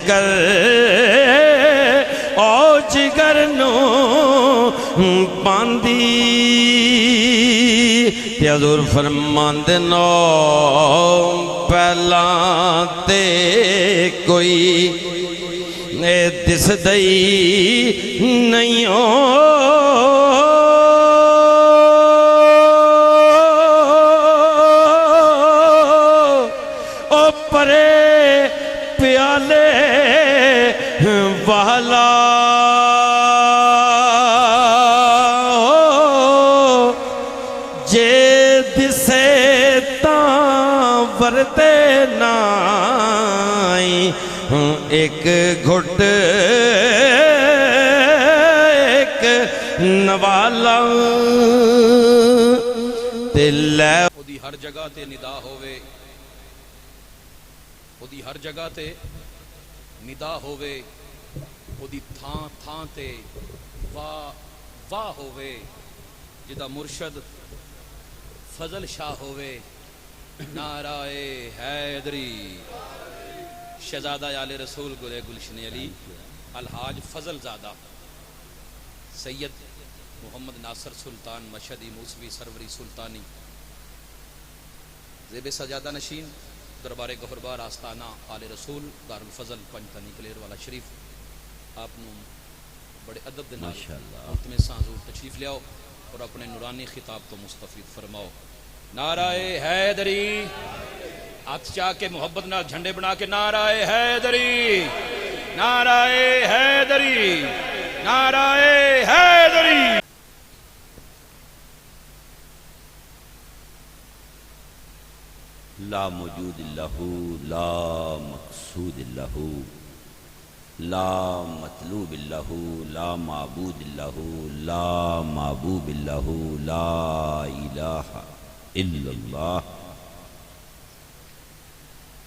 جگر او جگر نو باندی تے حضور فرماندے نو پہلا تے کوئی دس دئی نہیں او پرے پیالے والا جے دسے تاں ورتے نائی ایک گھٹ ایک نوالا دلے خودی ہر جگہ تے ندا ہووے خودی ہر جگہ تے ندا ہووے خودی تھاں تھاں تے واہ ہووے جدا مرشد فضل شاہ ہووے نعرہ حیدری شہزادہ آل رسول گلے گلشن علی الحاج فضل زادہ سید محمد ناصر سلطان مشہدی موسوی سروری سلطانی زیب سجادہ نشین دربار گہربار آستانہ آل رسول دار الفضل پنجتنی کلیر والا شریف آپ نو بڑے ادب دے نال ملتمس سے حضور تشریف لیاؤ اور اپنے نورانی خطاب تو مستفید فرماؤ نعرہ حیدری ہاتھ چاہ کے محبت نہ جھنڈے بنا کے نعرہ حیدری نعرہ حیدری نعرہ حیدری لا موجود لہو لا مقصود لہو لا مطلوب لہو لا معبود لہو لا معبوب لہو لا الہ الا اللہ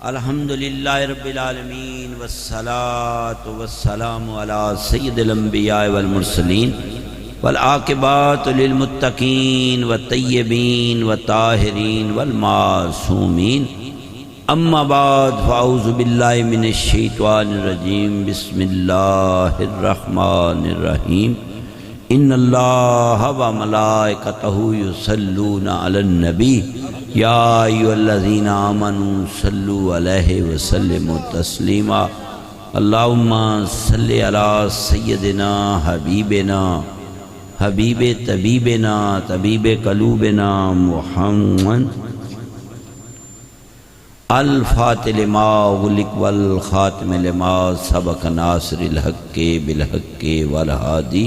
الحمدللہ رب العالمین والصلاة والسلام علی سید الانبیاء والمرسلین والعاقبات للمتقین والطیبین والطاہرین والمعصومین اما بعد فاعوذ باللہ من الشیطان الرجیم بسم اللہ الرحمن الرحیم ان اللہ وملائکتہ یصلون علی النبی یا ایھا الذین آمنوا صلوا علیہ وسلموا تسلیما اللہم صلی علی سیدنا حبیبنا حبیب طبیبنا طبیب قلوبنا محمد الفاتح لما غلق والخاتم لما سبق ناصر الحق بالحق والہادی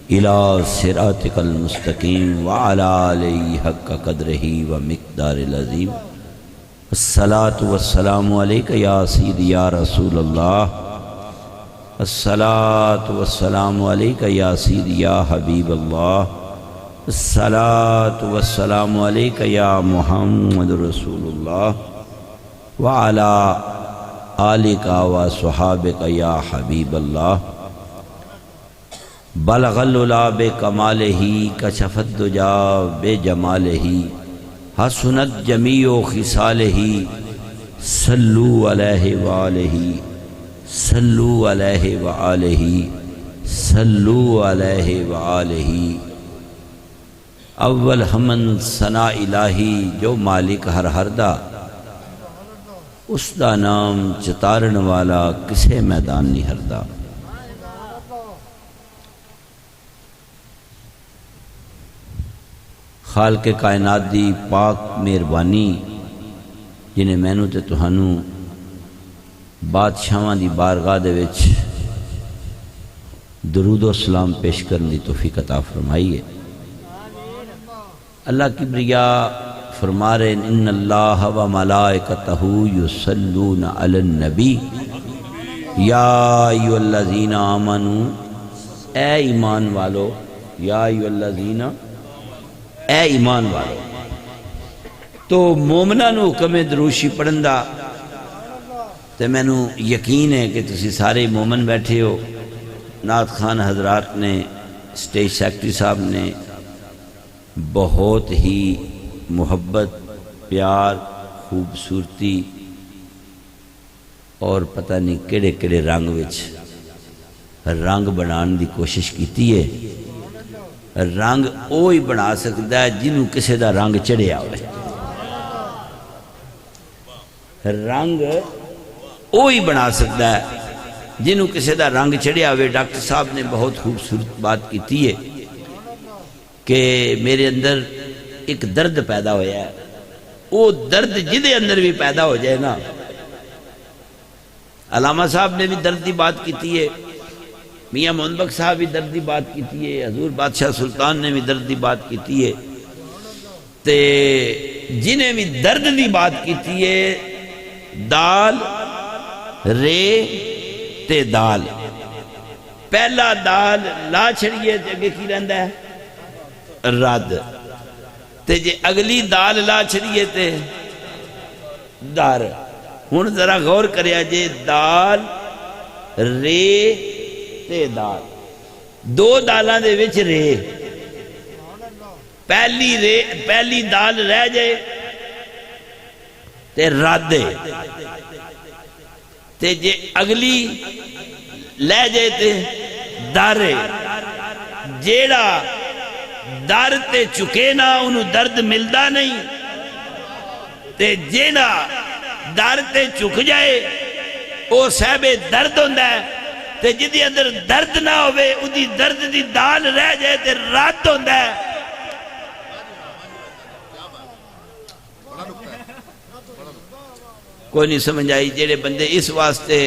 الى صراطک المستقیم وعلى آلہ حق قدرہ ومقدار العظیم الصلاة والسلام علیک یا سیدی یا رسول اللہ الصلاة والسلام علیک یا سیدی یا حبیب اللہ الصلاة والسلام علیک یا محمد رسول اللہ وعلى آلک وصحابک یا حبیب اللہ بلغ العلا بکمالہ کشف الدجا بجمالہ حسنت جمیع خصالہ صلو علیہ وآلہ صلو علیہ وآلہ صلو علیہ وآلہ اول حمن ثنا الہی جو مالک ہر ہردہ اس دا نام چتارن والا کسے میدان نہیں ہردہ خالق کائنات دی پاک مہربانی جنہیں مینوں تے تہانوں بادشاہاں دی بارگاہ دے وچ درود و سلام پیش کرنے دی توفیق عطا فرمائی ہے۔ اللہ کبریا فرما رہے ہیں ان اللہ و ملائکتہ یصلون علی النبی یا ایھا الذین آمنوا اے ایمان والو یا ایھا الذین اے ایمان والو تو مومنہ نو حکم دروشی پڑھندہ تے میں نو یقین ہے کہ تسی سارے مومن بیٹھے ہو۔ نعت خان حضرات نے اسٹیج سیکٹری صاحب نے بہت ہی محبت پیار خوبصورتی اور پتہ نہیں کیڑے کیڑے رنگ وچ رنگ بنان دی کوشش کیتی ہے. رنگ اوہی بنا سکتا ہے جنہوں کسے دا رنگ چڑھیا ہوئے. رنگ اوہی بنا سکتا ہے جنہوں کسے دا رنگ چڑھیا ہوئے. ڈاکٹر صاحب نے بہت خوبصورت بات کیتی ہے کہ میرے اندر ایک درد پیدا ہویا ہے. وہ درد جدے اندر بھی پیدا ہو جائے نا. علامہ صاحب نے بھی درد دی بات کیتی ہے, میاں محمد بخش صاحب بھی درد دی بات کیتی ہے, حضور بادشاہ سلطان نے بھی درد دی بات کیتی ہے. تے جنہیں بھی درد دی بات کیتی ہے, دال رے تے دال. پہلا دال لا چھڑیے تے اگے کی رہندا ہے رد. تے جے اگلی دال لا چھڑیے تے دار. ہن ذرا غور کریا جے, دال رے تے دال, دو دالاں دے وچ رے, پہلی دال رہ جائے تے رد, تے جے اگلی لے جائے تے در. جیڑا در تے چکے نا انہوں درد ملدا نہیں, تے جیڑا در تے چک جائے او صاحب درد ہوندا ہے. تے جدی اندر درد نہ ہوئے اُدی درد دی دال رہ جائے تے رات ہوندا ہے. کوئی نہیں سمجھ آئی. جیڑے بندے اس واسطے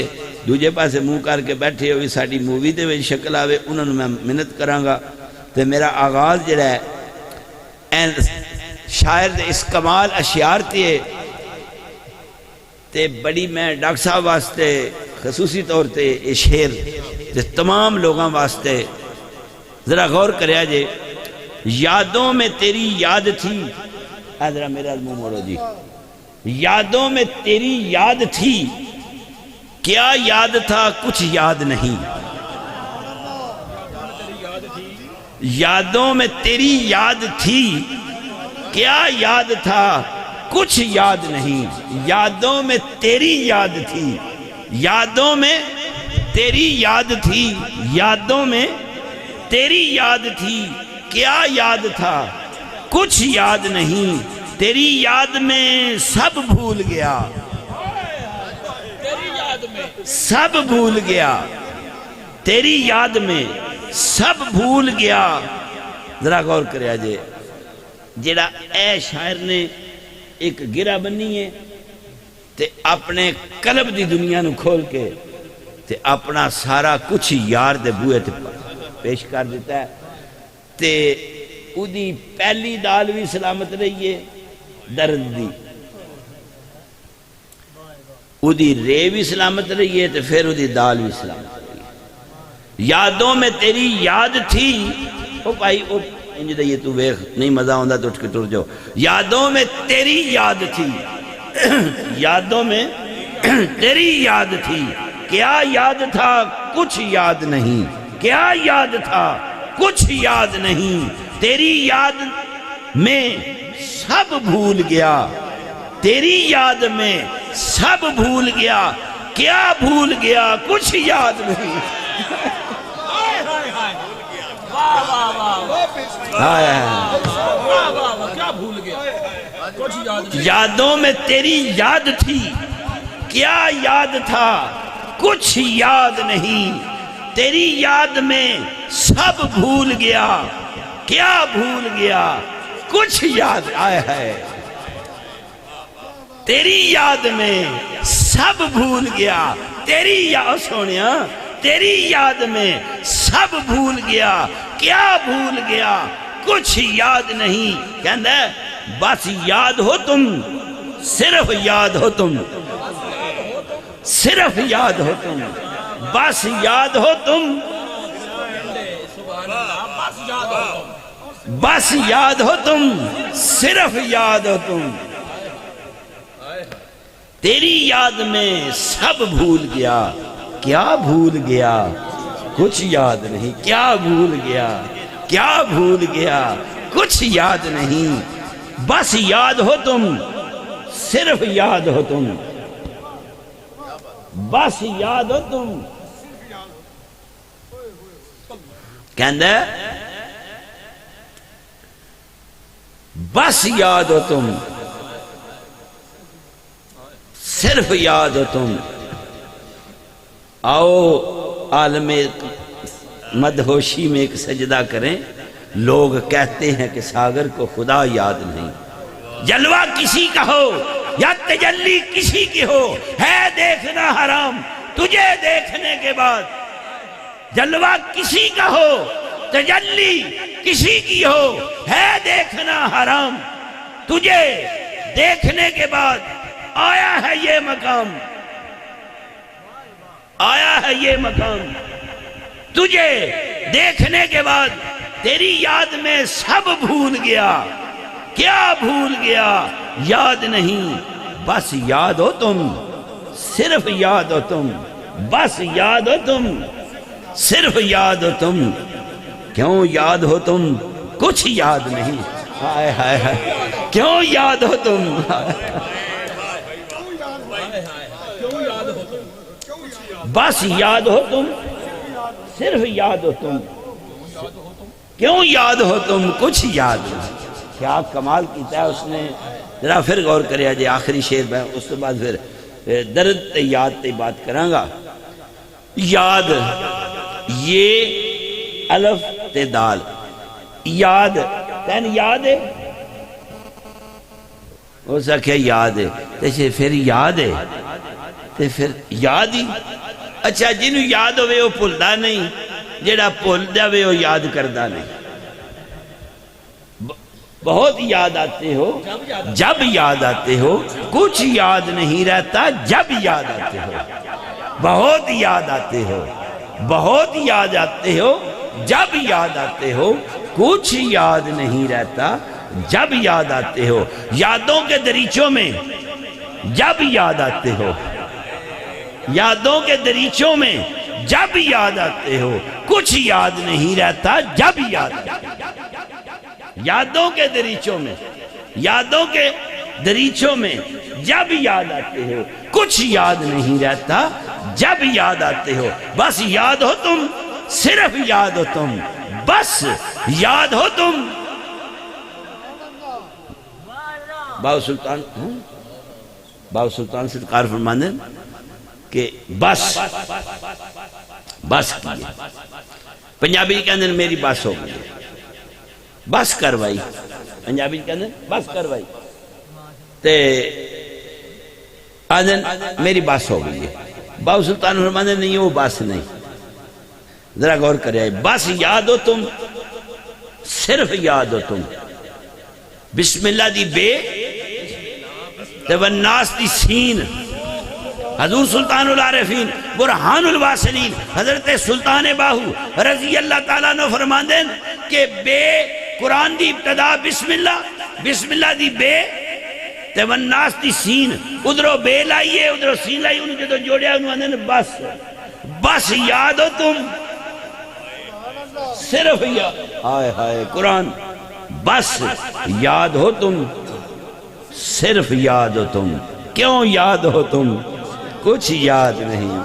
دوجے پاسے منہ کر کے بیٹھے ہوئی ساڑی مووی دے وچ شکل آوے, انہوں نے میں منت کراں گا. تے میرا آغاز جڑا ہے شاعر دے اس کمال اشعار تے بڑی میں ڈاکٹر صاحب واسطے خصوصی طور تے یہ شعر تے تمام لوگاں واسطے ذرا غور کریا جے. یادوں میں تیری یاد تھی, ذرا میرا منہ موڑو جی. یادوں میں تیری یاد تھی, کیا یاد تھا کچھ یاد نہیں. یادوں میں تیری یاد تھی, کیا یاد تھا کچھ یاد نہیں. یادوں میں تیری یاد تھی, یادوں میں تیری یاد تھی, یادوں میں تیری یاد تھی, کیا یاد تھا کچھ یاد نہیں. تیری یاد میں سب بھول گیا, سب بھول گیا, تیری یاد میں سب بھول گیا. ذرا غور کریا جے, جیڑا اے شاعر نے ایک گرہ بنی ہے تے اپنے قلب دی دنیا نو کھول کے تے اپنا سارا کچھ یار دے بوئے تے پیش کر دیتا ہے. تے او دی پہلی دال بھی سلامت رہی ہے درد دی, او دی رے بھی سلامت رہی ہے تے پھر او دی دال بھی سلامت رہی ہے. یادوں میں تیری یاد تھی, او بھائی او انج دئیے تو ویخ نہیں مزہ ہوندہ تو اٹھ کے ٹر جاؤ. یادوں میں تیری یاد تھی, یادوں میں تیری یاد تھی, کیا یاد تھا کچھ یاد نہیں. کیا یاد تھا کچھ یاد نہیں. تیری یاد میں سب بھول گیا, تیری یاد میں سب بھول گیا. کیا بھول گیا کچھ یاد نہیں. یادوں میں تیری یاد تھی, کیا یاد تھا کچھ یاد نہیں. تیری یاد میں سب بھول گیا, کیا بھول گیا کچھ یاد آیا ہے. تیری یاد میں سب بھول گیا, تیری یاد سونیا, تیری یاد میں سب بھول گیا, کیا بھول گیا کچھ یاد نہیں. کہندہ ہے بس یاد ہو تم, صرف یاد ہو تم, صرف یاد ہو تم, بس یاد ہو تم, بس یاد ہو تم, صرف یاد ہو تم. تیری یاد میں سب بھول گیا, کیا بھول گیا کچھ یاد نہیں. کیا بھول گیا, کیا بھول گیا کچھ یاد نہیں. بس یاد ہو تم, صرف یاد ہو تم, بس یاد ہو تم کہندہ بس یاد ہو تم صرف یاد ہو تم آؤ عالم مدہوشی میں ایک سجدہ کریں لوگ کہتے ہیں کہ ساگر کو خدا یاد نہیں جلوہ کسی کا ہو یا تجلی کسی کی ہو ہے دیکھنا حرام تجھے دیکھنے کے بعد جلوہ کسی کا ہو تجلی کسی کی ہو ہے دیکھنا حرام تجھے دیکھنے کے بعد آیا ہے یہ مقام آیا ہے یہ مقام تجھے دیکھنے کے بعد تیری یاد میں سب بھول گیا کیا بھول گیا یاد نہیں بس یاد ہو تم صرف یاد ہو تم بس یاد ہو تم صرف یاد ہو تم کیوں یاد ہو تم کچھ یاد نہیں ہائے ہائے ہائے کیوں یاد ہو تم بس یاد ہو تم صرف یاد ہو تم کیوں یاد ہو تم کچھ یاد نہیں کیا کمال کیتا ہے اس نے ذرا پھر غور کریا جی آخری شعر میں اس کے بعد پھر درد تے یاد تے بات کروں گا یاد یہ الف تے دال یاد تین یاد ہے ہو سکے یاد ہے تے پھر یاد ہے تے پھر یاد ہی اچھا جنہوں یاد ہوئے وہ بھولدا نہیں جیڑا بھول جاوے وہ یاد کردا نہیں بہت یاد آتے ہو جب یاد آتے ہو کچھ یاد نہیں رہتا جب یاد آتے ہو بہت یاد آتے ہو بہت یاد آتے ہو جب یاد آتے ہو کچھ یاد نہیں رہتا جب یاد آتے ہو یادوں کے دریچوں میں جب یاد آتے ہو یادوں کے دریچوں میں جب یاد آتے ہو کچھ یاد نہیں رہتا جب یاد آتے ہو یادوں کے دریچوں میں یادوں کے دریچوں میں جب یاد آتے ہو کچھ یاد نہیں رہتا جب یاد آتے ہو بس یاد ہو تم صرف یاد ہو تم بس یاد ہو تم باو سلطان سرکار فرماندے کہ بس بس کیے پنجابی کہندے ہیں میری بس ہو گئی بس کروائی پنجابی کہندے ہیں بس کروائی تے آدھن میری بس ہو گئی ہے باو سلطان فرماندے نہیں وہ بس نہیں ذرا غور کرے بس یاد ہو تم صرف یاد ہو تم بسم اللہ دی بے تے والناس دی سین حضور سلطان العارفین برہان الواصلین حضرت سلطان باہو رضی اللہ تعالیٰ نے فرماندے کہ بے قرآن دی ابتدا بسم اللہ دی بے تے والناس دی سین ادھروں بے لائیے ادھروں سین لائیے انہوں جدو جوڑیا انہوں نے بس یاد ہو تم صرف یاد ہائے ہائے قرآن بس یاد ہو تم صرف یاد ہو تم کیوں یاد ہو تم کچھ یاد نہیں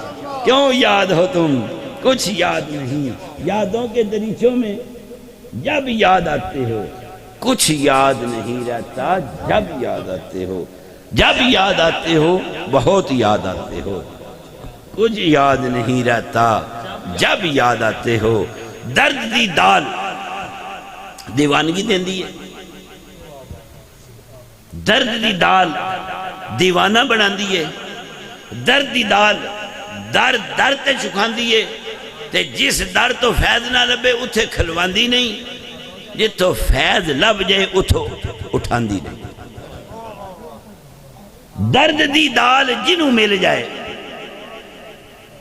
کیوں یاد ہو تم کچھ یاد نہیں یادوں کے دریچوں میں جب یاد آتے ہو کچھ یاد نہیں رہتا جب یاد آتے ہو جب یاد آتے ہو بہت یاد آتے ہو کچھ یاد نہیں رہتا جب یاد آتے ہو درد دی دال دیوانگی دین دی ہے درد دی دال دیوانہ بنان دی ہے درد دی دال در تے چکھان دیئے تے جس در تو فیض نہ لبے اتھے کھلوان دی نہیں جتو فیض لب جائے اتھو اٹھان دی نہیں درد دی دال جنہوں مل جائے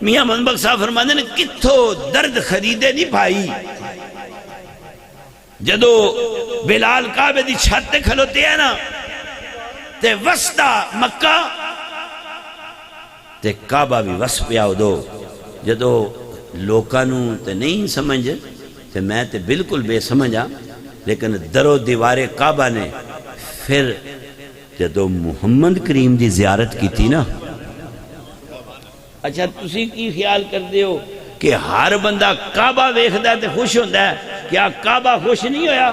میاں منبق صاحب فرمانے نے کتھو درد خریدے نہیں بھائی جدو بلال کعبے دی چھتے کھلوتے ہیں نا تے وسطہ مکہ تے کعبہ بھی وس پیا دو جدو لوکانوں تے نہیں سمجھ تے میں تے بالکل بے سمجھا لیکن درو دیوار کعبہ نے پھر جدو محمد کریم دی زیارت کی تھی نا اچھا تسی کی خیال کرتے ہو کہ ہر بندہ کعبہ ویکھدا تے خوش ہوندا ہے؟ کیا کعبہ خوش نہیں ہویا؟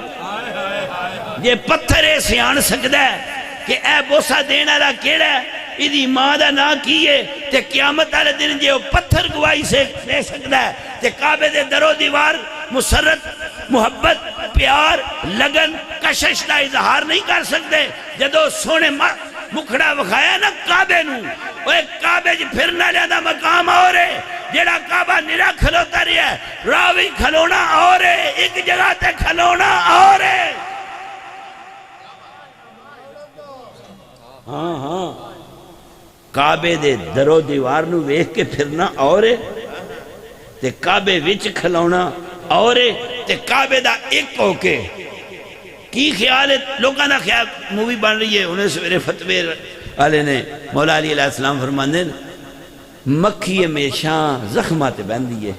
جے پتھر اے سیان سکدا ہے کہ اے بوسا دین والا کیڑا ہے، ایدی ماں دا نا کیے، تے قیامت والے دن جے وہ پتھر گواہی سے دے سکدا ہے تے کعبے دے درو دیوار مسرت محبت پیار لگن کشش دا اظہار نہیں کر سکتے؟ جدو سونے مکھڑا وکھایا نا کعبے نو، وہ کعبے جی پھرنا لیادا مقام اور ہے، جیڑا کعبہ نرا کھلوتا رہا ہے، راوی کھلونا اور ہے، ایک جگہ تے کھلونا اور ہے۔ ہاں ہاں کعبے دے درو دیوار نو ویکھ کے پھرنا اور ہے تے کعبے وچ کھلونا اور ہے تے کعبے دا ایک ہو کے کی خیال ہے؟ لوگاں دا خیال مووی بن رہی ہے، انہیں سویرے فتوے والے نے مولا علی علیہ السلام فرماندے مکھی ہمیشہ زخمہ تے بہندی ہے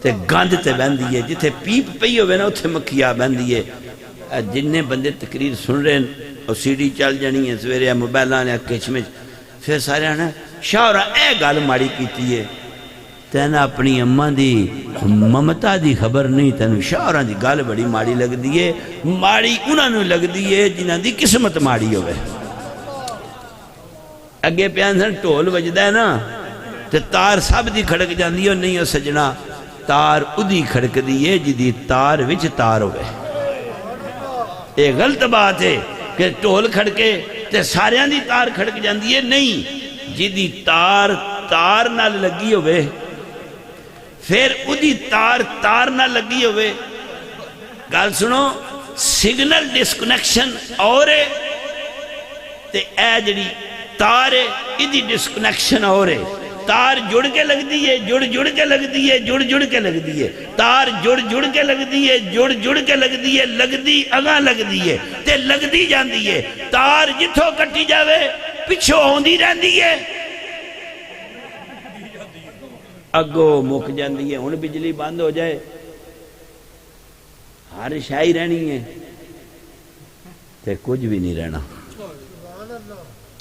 تے گند تے بہندی ہے، جتھے پیپ پئی ہوئے نا اتھے مکھی آ بہندی ہے۔ جننے بندے تقریر سن رہے ہیں اور سی ڈی چل جانی ہے سویرے موبائلہ نے کچھ میں پھر سارے آنا شاہرہ اے گال ماڑی کیتی ہے، تینا اپنی اماں دی ممتا دی خبر نہیں، تینو شاہرہ دی گال بڑی ماڑی لگ دیئے، ماڑی انہاں نو لگ دیئے جنہاں دی قسمت ماڑی ہوئے۔ اگے پیان سن ٹول وجدہ ہے نا تے تار سب دی کھڑک جاندی ہے، نہیں ہو سجنا تار ادھی کھڑک دیئے جدی تار وچ تار ہوئے۔ ایک غلط بات ہے کہ ٹول کھڑکے تے ساریاں دی تار کھڑک جاندی ہے، نہیں جدی تار تار نہ لگی ہوئے پھر ادھی تار تار نہ لگی ہوئے۔ گال سنو سگنل ڈسکنیکشن اور ہے تے اے جڑی تار ہے ادھی ڈسکنیکشن اور ہے، تار جڑ کے لگ دیئے جڑ کے لگ دیئے جڑ کے لگ دیئے، تار جڑ کے لگ دیئے جڑ کے لگ دیئے، لگ دی اگاں لگ دیئے تے لگ دی جان دیئے، تار جتھو کٹی جاوے پچھو ہوندی رہن دیئے، اگو مک جان دیئے۔ ان بجلی بند ہو جائے ہر شاہی رہنی ہے تے کچھ بھی نہیں رہنا،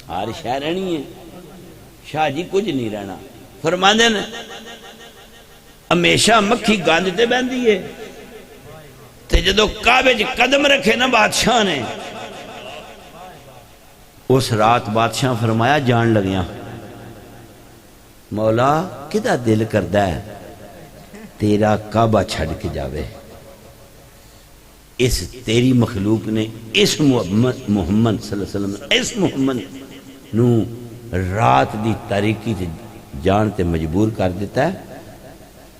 ہر شاہ رہنی ہے شاہ جی کچھ نہیں رہنا۔ فرماندے نے ہمیشہ مکھی گاندتے بہندی ہے تے جدو کعبے جی قدم رکھے نا بادشاہ نے، اس رات بادشاہ فرمایا جان لگیاں مولا کدہ دل کردہ ہے تیرا کعبہ چھڑ کے جاوے، اس تیری مخلوق نے اس محمد صلی اللہ علیہ وسلم اس محمد نو رات دی تاریکی تے جان تے مجبور کر دیتا ہے،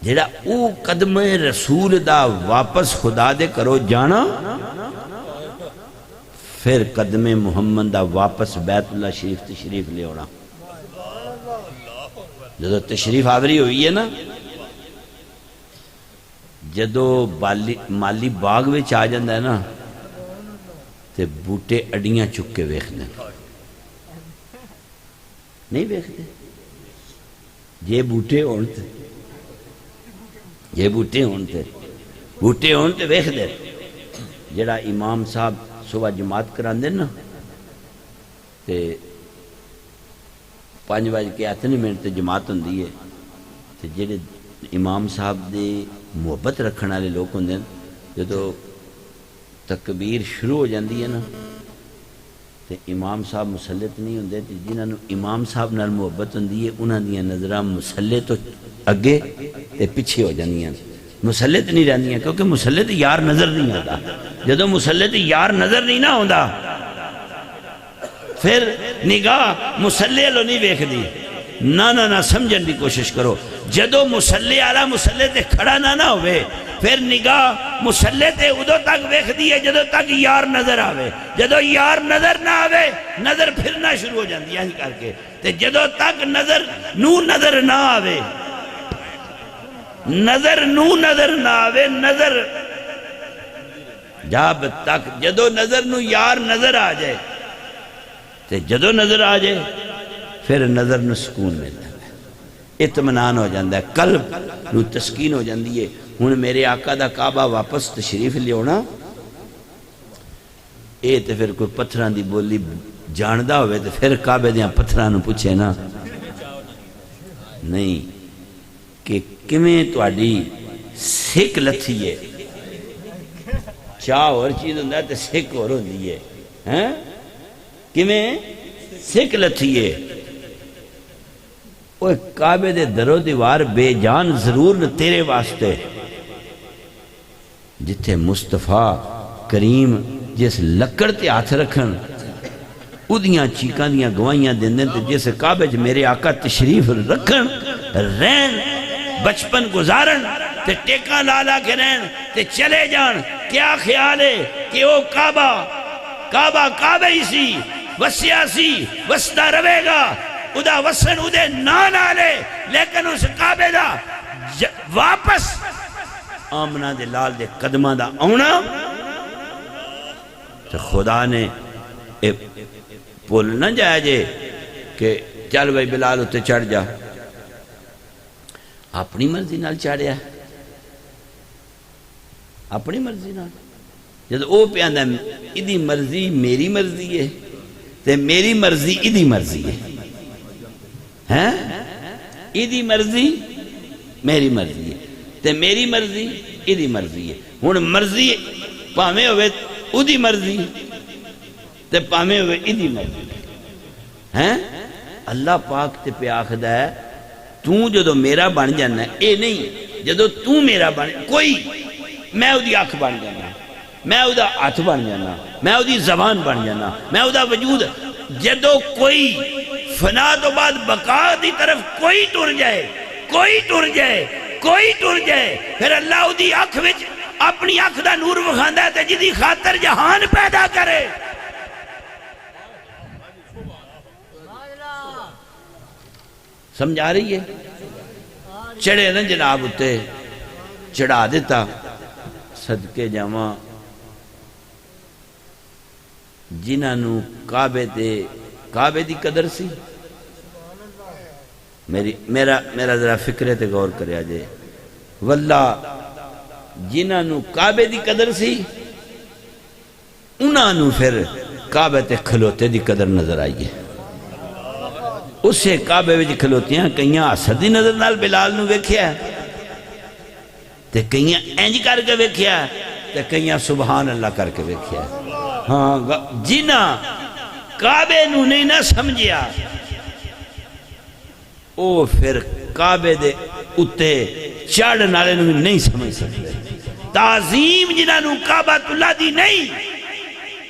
جیڑا او قدم رسول دا واپس خدا دے کرو جانا، پھر قدم محمد دا واپس بیت اللہ شریف تشریف لے ہونا۔ جدو تشریف آوری ہوئی ہے نا، جدو مالی باغ وچ آ جاندہ ہے نا تے بوٹے اڈیاں چک کے ویکھ دیں، نہیں ویکھتے جے بوٹے ہونتے جے بوٹے ہونتے ویکھ دے۔ جڑا امام صاحب صبح جماعت کران دے نا تے 5:08 جماعت ہوندی ہے تے جڑے امام صاحب دے محبت رکھنے والے لوگ ہوندے جدو تکبیر شروع ہو جاندی ہے نا تے امام صاحب مسلط نہیں ہوندے تے جنہاں نو امام صاحب نال محبت ہوندی ہے انہاں دیاں نظراں مسلط تو اگے تے پیچھے ہو جاندیاں، مسلط نہیں رہندیاں، کیونکہ مسلط یار نظر نہیں آتا۔ جدو مسلط یار نظر نہیں نہ ہوندا پھر نگاہ مسلح لو نہیں ویکھ دی، نہ سمجھن دی کوشش کرو۔ جدو مسلح آلہ مسلح تے کھڑا نہ ہوئے پھر نگاہ مسلح تے ادو تک ویکھ دی ہے جدو تک یار نظر آوے، جدو یار نظر نہ آوے نظر پھرنا شروع ہو جاندی ہے کر کے، تے جدو تک نظر نہ آوے نظر جب تک جدو نظر نو یار نظر آ جائے تے جدو نظر آ جائے پھر نظر نو سکون ملتا ہے، اطمینان ہو جاندہ ہے، قلب نو تسکین ہو جاندی ہے۔ ہن میرے آقا دا کعبہ واپس تشریف لے ہونا اے تے پھر کوئی پتھران دی بولی جاندہ ہوئے تے پھر کعبے دیاں پتھران نو پوچھے نا نہیں کہ کمیں تواڈی سکھ لتھی ہے چاہ اور چیز ہوندہ ہے تے سکھ اور ہوندی ہے کمیں سکھ لتھی ہے وہ کعبے دے درو دیوار بے جان ضرور نہ تیرے واسطے جتھے مصطفیٰ کریم جس لکڑ تے ہاتھ رکھن ادیاں چیکاں دیاں گوائیاں دیں تے جس کعبے چ میرے آقا تشریف رکھن رہن بچپن گزارن تے ٹیکاں لالا کے رہن تے چلے جان کیا خیال ہے کہ وہ کعبہ ہی سی وسیا سی وستا روے گا ادا وسن ادے نان آلے لیکن اس کعبے دا واپس آمنہ دے لال دے قدمہ دا آونا تو خدا نے پول نہ جائے جے کہ چل بھائی بلال اتے چڑھ جا اپنی مرضی نال چڑھیا اپنی مرضی نال جب او پیاندہ ادھی مرضی میری مرضی ہے تے میری مرضی ادھی مرضی ہے ادھی مرضی میری مرضی ہے تے میری مرضی ادھی مرضی ہے ہون مرضی پامے ہوئے ادھی مرضی تے پامے ہوئے ادھی مرضی اللہ پاک تے پہ آخدہ ہے توں جدو میرا بن جانا ہے اے نہیں جدو توں میرا بن کوئی میں ادھی آنکھ بن جانا میں ادھا ہاتھ بن جانا میں ادھی زبان بن جانا میں ادھا وجود جدو کوئی فنا تو بعد بقا دی طرف کوئی ٹر جائے پھر اللہ ادھی آنکھ وچ اپنی آنکھ دا نور وکھاندا ہے تے جدی خاطر جہان پیدا کرے سمجھا رہی ہے چڑھے نا جناب اتے چڑھا دیتا صدقے جاواں جنہاں نو کعبے دی قدر سی میرا ذرا فکرے تے غور کریا جے واللہ جنہاں نو کعبے دی قدر سی انہاں نو پھر کعبے تے کھلوتے دی قدر نظر آئیے اسے کعبے وچ کھلوتیاں کئیاں حسد دی نظر نال بلال نو ویکھیا تے کئیاں انج کر کے ویکھیا تے کئیاں سبحان اللہ کر کے ویکھیا ہاں جنہ کعبے نو نہیں نہ سمجھیا او پھر کعبے دے اتے چڑھ نالے نو نہیں سمجھ سکتے تعظیم جنہ نو کعبۃ اللہ دی نہیں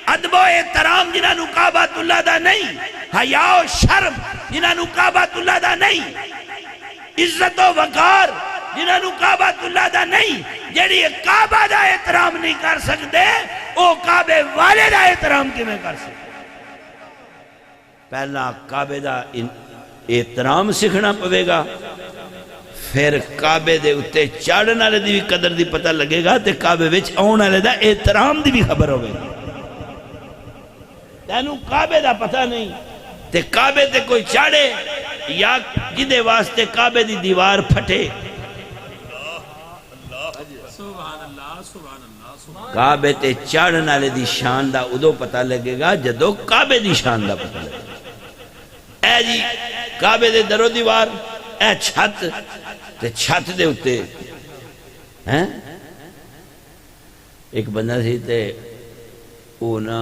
ادب و احترام جنہ نو کعبۃ اللہ دا نہیں حیا و شرم جنہ نو کعبۃ اللہ دا نہیں عزت و وقار جنہ نو کعبۃ اللہ دا نہیں جیڑی کعبہ دا احترام نہیں کر سکتے او کعبے والے دا احترام کی میں کر سکتے پہلا کعبے دا احترام سکھنا پوے گا پھر کعبے دے اتے چاڑھنا لے دی بھی قدر دی پتہ لگے گا تے کعبے وچ آونا لے دا احترام دی بھی خبر ہوئے گا تینوں کعبے دا پتہ نہیں تے کعبے تے کوئی چاڑے یا جدے واسطے کعبے دی دیوار پھٹے کعبے تے چاڑھنا لے دی شان دا ادو پتہ لگے گا جدو کعبے دی شان دا پتہ لگے گا اے جی کعبے دے درو دیوار اے چھت تے چھت دے اتے ایک بندہ سی تے او نا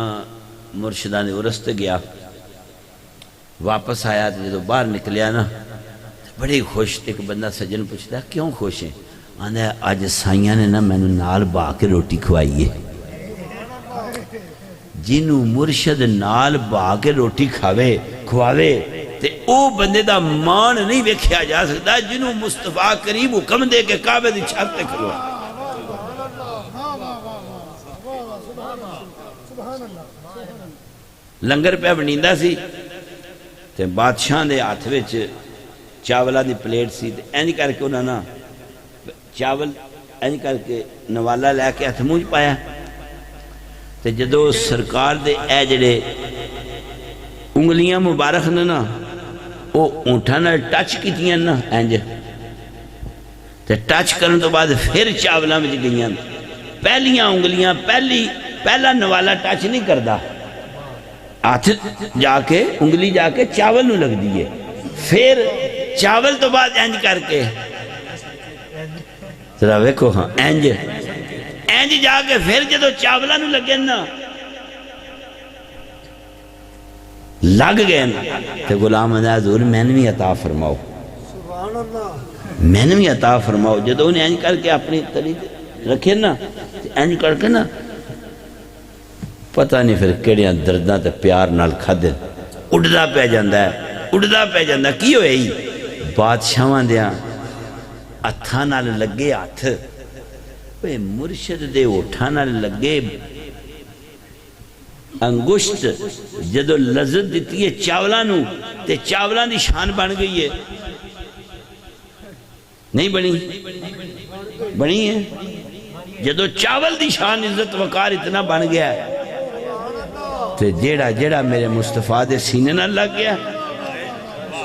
مرشدان دے ورستے گیا واپس آیا تے جدو باہر نکلیا نا بڑی خوش ایک بندہ سجن پوچھتا ہے کیوں خوش ہیں آندھا ہے آج سائیاں نے نا میں نے نال با کے روٹی کھوائی ہے جنہوں مرشد نال با کے روٹی کھواوے تے او بندے دا مان نہیں ویکھیا جا سکتا جنہوں مصطفیٰ کریم حکم دے کے کعبے دی چھت تے کھلوا لنگر پہ بنیندہ سی تے بادشاہ دے ہاتھ وچ چاولا دی پلیٹ سی تے اینج کر کے انہاں نا چاول اینج کر کے نوالا لے کے ہاتھ منہ پایا تے جدو سرکار دے اے جڑے انگلیاں مبارک نا او اونٹھا نا ٹچ کیتیاں نا اینج تے ٹچ کرن تو بعد پھر چاولاں وچ گئیاں پہلیاں انگلیاں پہلا نوالا ٹچ نہیں کردا ہاتھ جا کے انگلی جا کے چاول نو لگ دیئے پھر چاول تو بعد اینج کر کے ذرا ویکھو ہاں اینج جا کے پھر جدو چاولاں نو لگے نا لگ گئے نا تے غلام آندا حضور میں نے بھی عطا فرماؤ میں نے بھی عطا فرماؤ جدو انہیں اینج کر کے اپنی طریق رکھے نا اینج کر کے نا پتہ نہیں پھر کیڑیاں درداں تے پیار نال کھدے اڑدا پہ جاندہ ہے کی ہوئے ہی بادشاہاں دیاں ہتھاں نال لگے ہاتھ مرشد دے اوٹھاں نال لگے انگشت جدو لذت دیتی ہے چاولاں نو تے چاولاں دی شان بن گئی ہے نہیں بنی ہے جدو چاول دی شان عزت وقار اتنا بن گیا ہے تے جیڑا میرے مصطفیٰ دے سینے نہ لگ گیا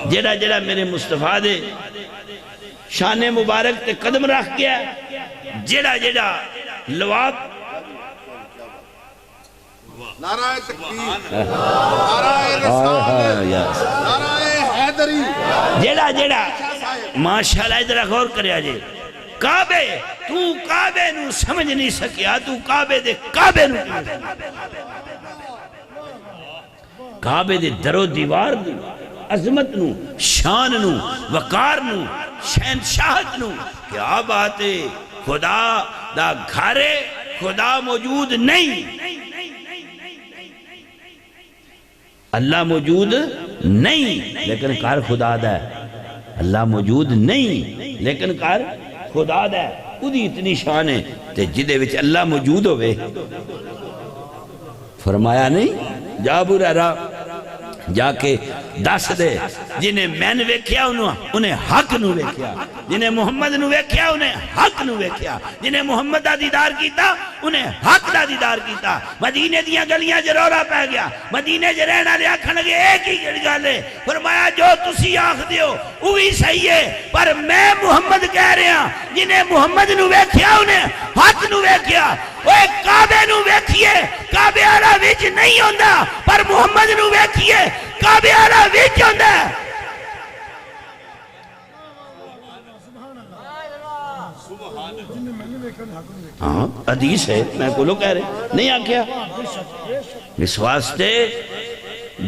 جیڑا میرے مصطفیٰ دے شان مبارک تے قدم رکھ گیا جیڑا لواب نعرہ تکبیر نعرہ رسالت نعرہ حیدری جیڑا ماشاءاللہ ادھر غور کریا جے کعبے تو کعبے نو سمجھ نہیں سکیا تو کعبے نو کعبے دے درو دیوار نو عظمت نو شان نو وقار نو شہنشاہت نو کیا بات ہے خدا دا گھارے خدا موجود نہیں اللہ موجود نہیں لیکن کار خدا دا ہے اللہ موجود نہیں لیکن کار خدا دا ہے خودی اتنی شان ہے تے جدے وچ اللہ موجود ہوئے فرمایا نہیں جا بورا جا کے دس دے جنہیں میں نے ویکھیا انہیں حق نو ویکھیا جنہیں محمد نو ویکھیا انہیں حق نو ویکھیا جنہیں محمد دا دیدار کیتا انہیں حق دا دیدار کیتا مدینے دیاں گلیاں جرورا پہ گیا مدینے جرہنا لیا کھنگے ایک ہی گڑگالے فرمایا جو تسی آخ دیو وہی صحیح ہے پر میں محمد کہہ رہا جنہیں محمد نو ویکھیا انہیں حق نو ویکھیا وہ کعبے نو ویکھیے کعبے آرہ وچ نہیں ہوندہ پر محمد نو ویکھیے کعبے آرہ وچ ہوندہ ہاں حدیث ہے میں کو لو کہہ رہے نہیں آکھیا اس واسطے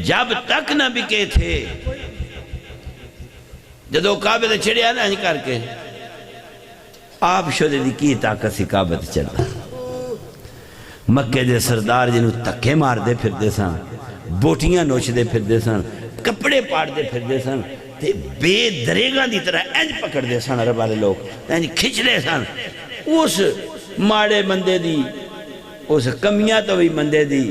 جب تک نہ بکے تھے جدو کعبے دے چھڑیا نہ کر کے آپ شدے دی کی طاقت سی کعبے دے چڑھتا مکے دے سردار جنہوں تکے مار دے پھر دے سن بوٹیاں نوچ دے پھر دے سن کپڑے پاڑ دے پھر دے سن تے بے دریگاں دی طرح اینج پکڑ دے سن عرب والے لوگ اینج کھچ لے سن اس ماڑے بندے دی اس کمیاں تو بھی بندے دی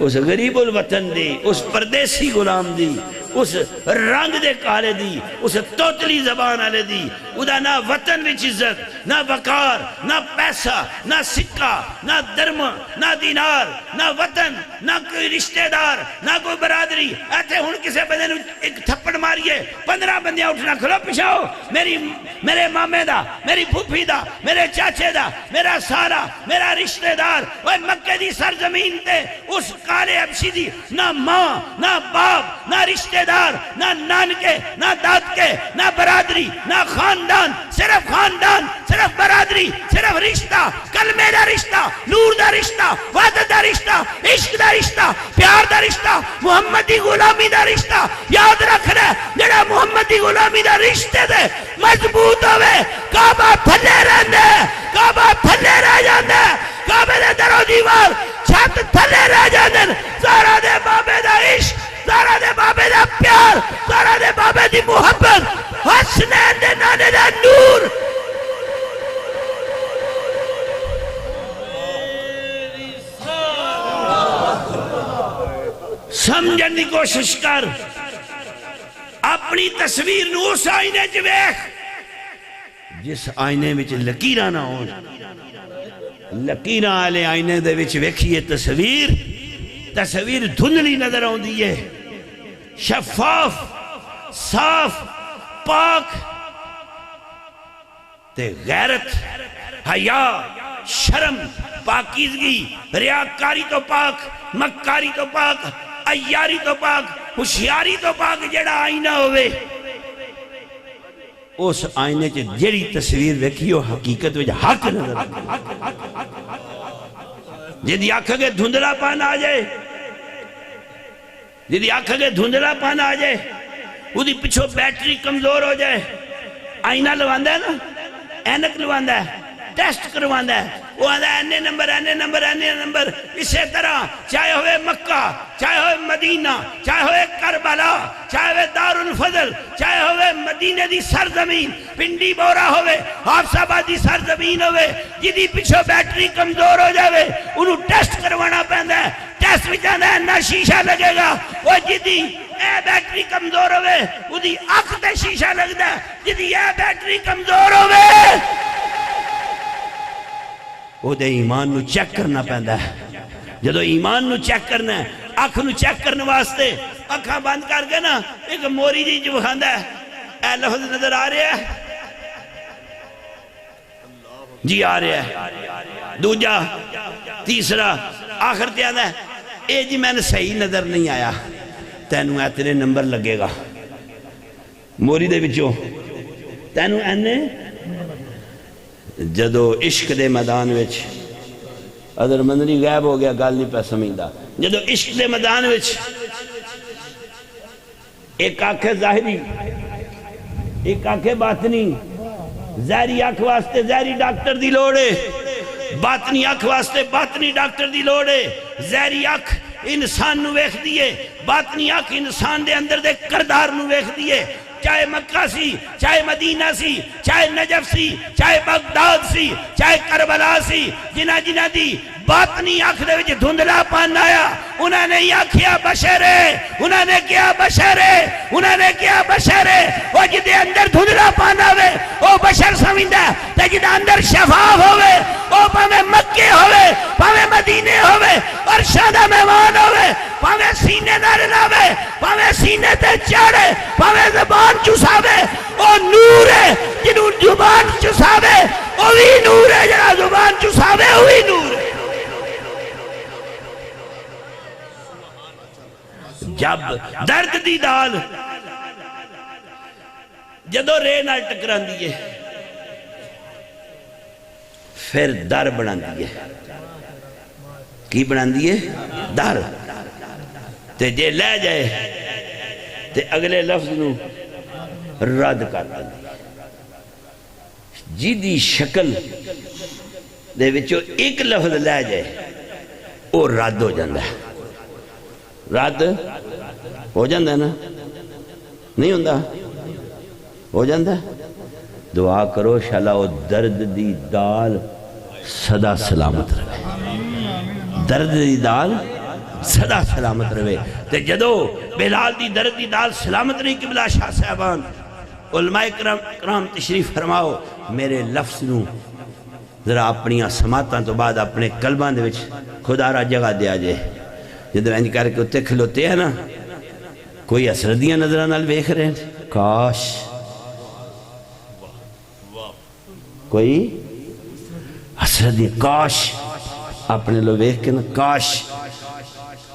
اس غریب الوطن دی اس پردیسی غلام دی اس رنگ دے کالے دی اس توتلی زبان آلے دی ادا نہ وطن وچ عزت نہ وقار نہ پیسہ نہ سکہ نہ درم نہ دینار نہ وطن نہ کوئی رشتہ دار نہ کوئی برادری ایتے ہون کسے بندے ایک تھپڑ ماریے 15 بندیاں اٹھنا کھلو پشاؤ میرے مامے دا میری پھوپھی دا میرے چاچے دا میرا سارا میرا رشتہ دار وہ مکہ دی سرزمین تے اس کالے حبشی دی نہ ماں نہ باپ نہ رشتہ دار نہ نانکے نہ دادکے نہ برادری نہ خاندان صرف برادری صرف رشتہ کلمے دا رشتہ نور دا رشتہ وعدت دا رشتہ عشق دا رشتہ پیار دا رشتہ محمدی غلامی دا رشتہ یاد رکھنا جڑا محمدی غلامی دا رشتہ دے مضبوط ہوئے کعبہ پھلے رہنے کعبہ پھلے رہ جاندے کعبہ دے درو دیوار چھت پھلے رہ جاندے زہرا دے بابے دا عشق زہرا دے بابے دا پیار زہرا دے بابے دی محبت حسنین دے نانے دا نور سمجھن دی کوشش کر اپنی تصویر نو اس آئینے جویخ جس آئینے وچ لکیرہ نہ ہو لکیرہ آلے آئینے دے وچ ویکھیے تصویر دھندلی نظر ہوں دیئے شفاف صاف پاک تے غیرت حیا شرم پاکیزگی ریاکاری تو پاک مکاری تو پاک عیاری تو پاک ہوشیاری تو پاک جڑا آئینہ ہوئے اس آئینے چ جڑی تصویر ویکھی وہ حقیقت وچ حق نظر جدی آنکھ کے دھندلا پان آ جائے جدی آنکھ کے دھندلا پان آ جائے وہ دی پچھو بیٹری کمزور ہو جائے آئینہ لواندہ ہے نا اینک لواندہ ہے ٹیسٹ کرواندہ ہے وہ آدھا اینے نمبر اسی طرح چاہے ہوئے مکہ چاہے ہوئے مدینہ چاہے ہوئے کربلا چاہے ہوئے دار الفضل چاہے ہوئے مدینہ دی سرزمین پنڈی بورا ہوئے حافظ آباد دی سرزمین ہوئے جدی پچھو بیٹری کمزور ہو جاوے انہوں ٹیسٹ کروانا پہندا ہے ٹیسٹ بھی جانا ہے نہ شیشہ لگے گا وہ جدی اے بیٹری کمزور ہوئے وہ دی آنکھ تے شیشہ لگتا ہے جدی اے بیٹری کمزور ہوئے وہ دے ایمان نو چیک کرنا پہندا ہے جدو ایمان نو چیک کرنا ہے آنکھ نو چیک کرنے واسطے آنکھاں بند کر کے نا ایک موری جی جو بخاندہ ہے اے لفظ نظر آ رہے ہیں جی آ رہے ہیں دوجہ تیسرا آخر تے آدھا ہے اے جی میں نے صحیح نظر نہیں آیا تینوں اتنے نمبر لگے گا موری دے بچوں تینوں اینے جدو عشق دے میدان وچ ادھر مندری غائب ہو گیا گال نہیں پہ سمجھدا جدو عشق دے میدان وچ ایک آنکھ ظاہری ایک آنکھ باطنی ظاہری آنکھ واسطے ظاہری ڈاکٹر دی لوڑے باطنی آنکھ واسطے باطنی ڈاکٹر دی لوڑے ظاہری آنکھ انسان نو ویکھ دیئے باطنی آنکھ انسان دے اندر دے کردار نو ویکھ دیئے چاہے مکہ سی چاہے مدینہ سی چاہے نجف سی چاہے بغداد سی چاہے کربلا سی جنہ دی باطنی آنکھ دے وچ دھندلا پان آیا انہوں نے یا کیا بشر ہے انہوں نے کیا بشر ہے انہوں نے کیا بشر ہے وہ جدے اندر دھندلا پان آوے وہ بشر سمجھدا ہے تے جدے اندر شفاف ہوئے وہ پاوے مکے ہوئے پاوے مدینے ہوئے اور شادہ مہمان ہوئے پاوے سینے دار لاوے پاوے سینے تے چاڑے پاوے زبان چساوے وہ نور ہے جنہوں زبان چساوے وہی نور ہے جنہوں زبان چساوے وہی نور ہے جب درد دی دال جدو رے نال ٹکران دیئے پھر در بنان دیئے کی بنان دیئے در تے جے لے جائے تے اگلے لفظ نو رد کر دیئے جیدی شکل دے وچو ایک لفظ لے جائے وہ رد ہو جاندہ ہے رد ہو جاندہ ہے نا نہیں ہوندہ ہو جاندہ ہے دعا کرو شاءاللہ وہ درد دی دال صدا سلامت رہے درد دی دال صدا سلامت رہے تے جدو بلال دی درد دی دال سلامت رہی قبلہ شاہ صاحبان علماء کرام تشریف فرماؤ میرے لفظ نو ذرا اپنی سماعتاں تو بعد اپنے قلباں دے وچ خدا را جگہ دیا جائے جدو انج کر کے اتے کھلوتے ہیں نا کوئی اسردیاں نظرہ نال ویکھ رہے ہیں کاش کوئی اسردیاں کاش اپنے لو ویکھ کے نا کاش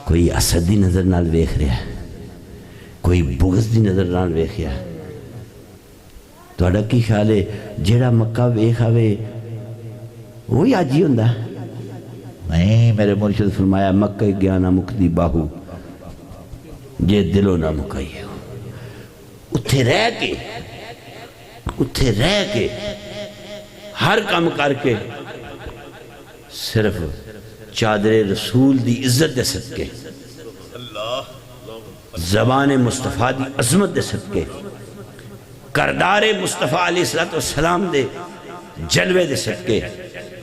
کوئی اسدی نظر نال ویکھ رہا ہے کوئی بغض دی نظر نال ویکھ رہا ہے تو اڑا کی خیال ہے جیڑا مکہ ویکھ آوے وہی آجی ہوندہ ہے نہیں میرے مرشد فرمایا مکہ گیا نہ مکدی باہو جے دلو نہ مکائی ہو اتھے رہ کے ہر کام کر کے صرف چادر رسول دی عزت دے صدقے زبان مصطفیٰ دی عظمت دے صدقے کردار مصطفیٰ علیہ السلام دے جلوے دے صدقے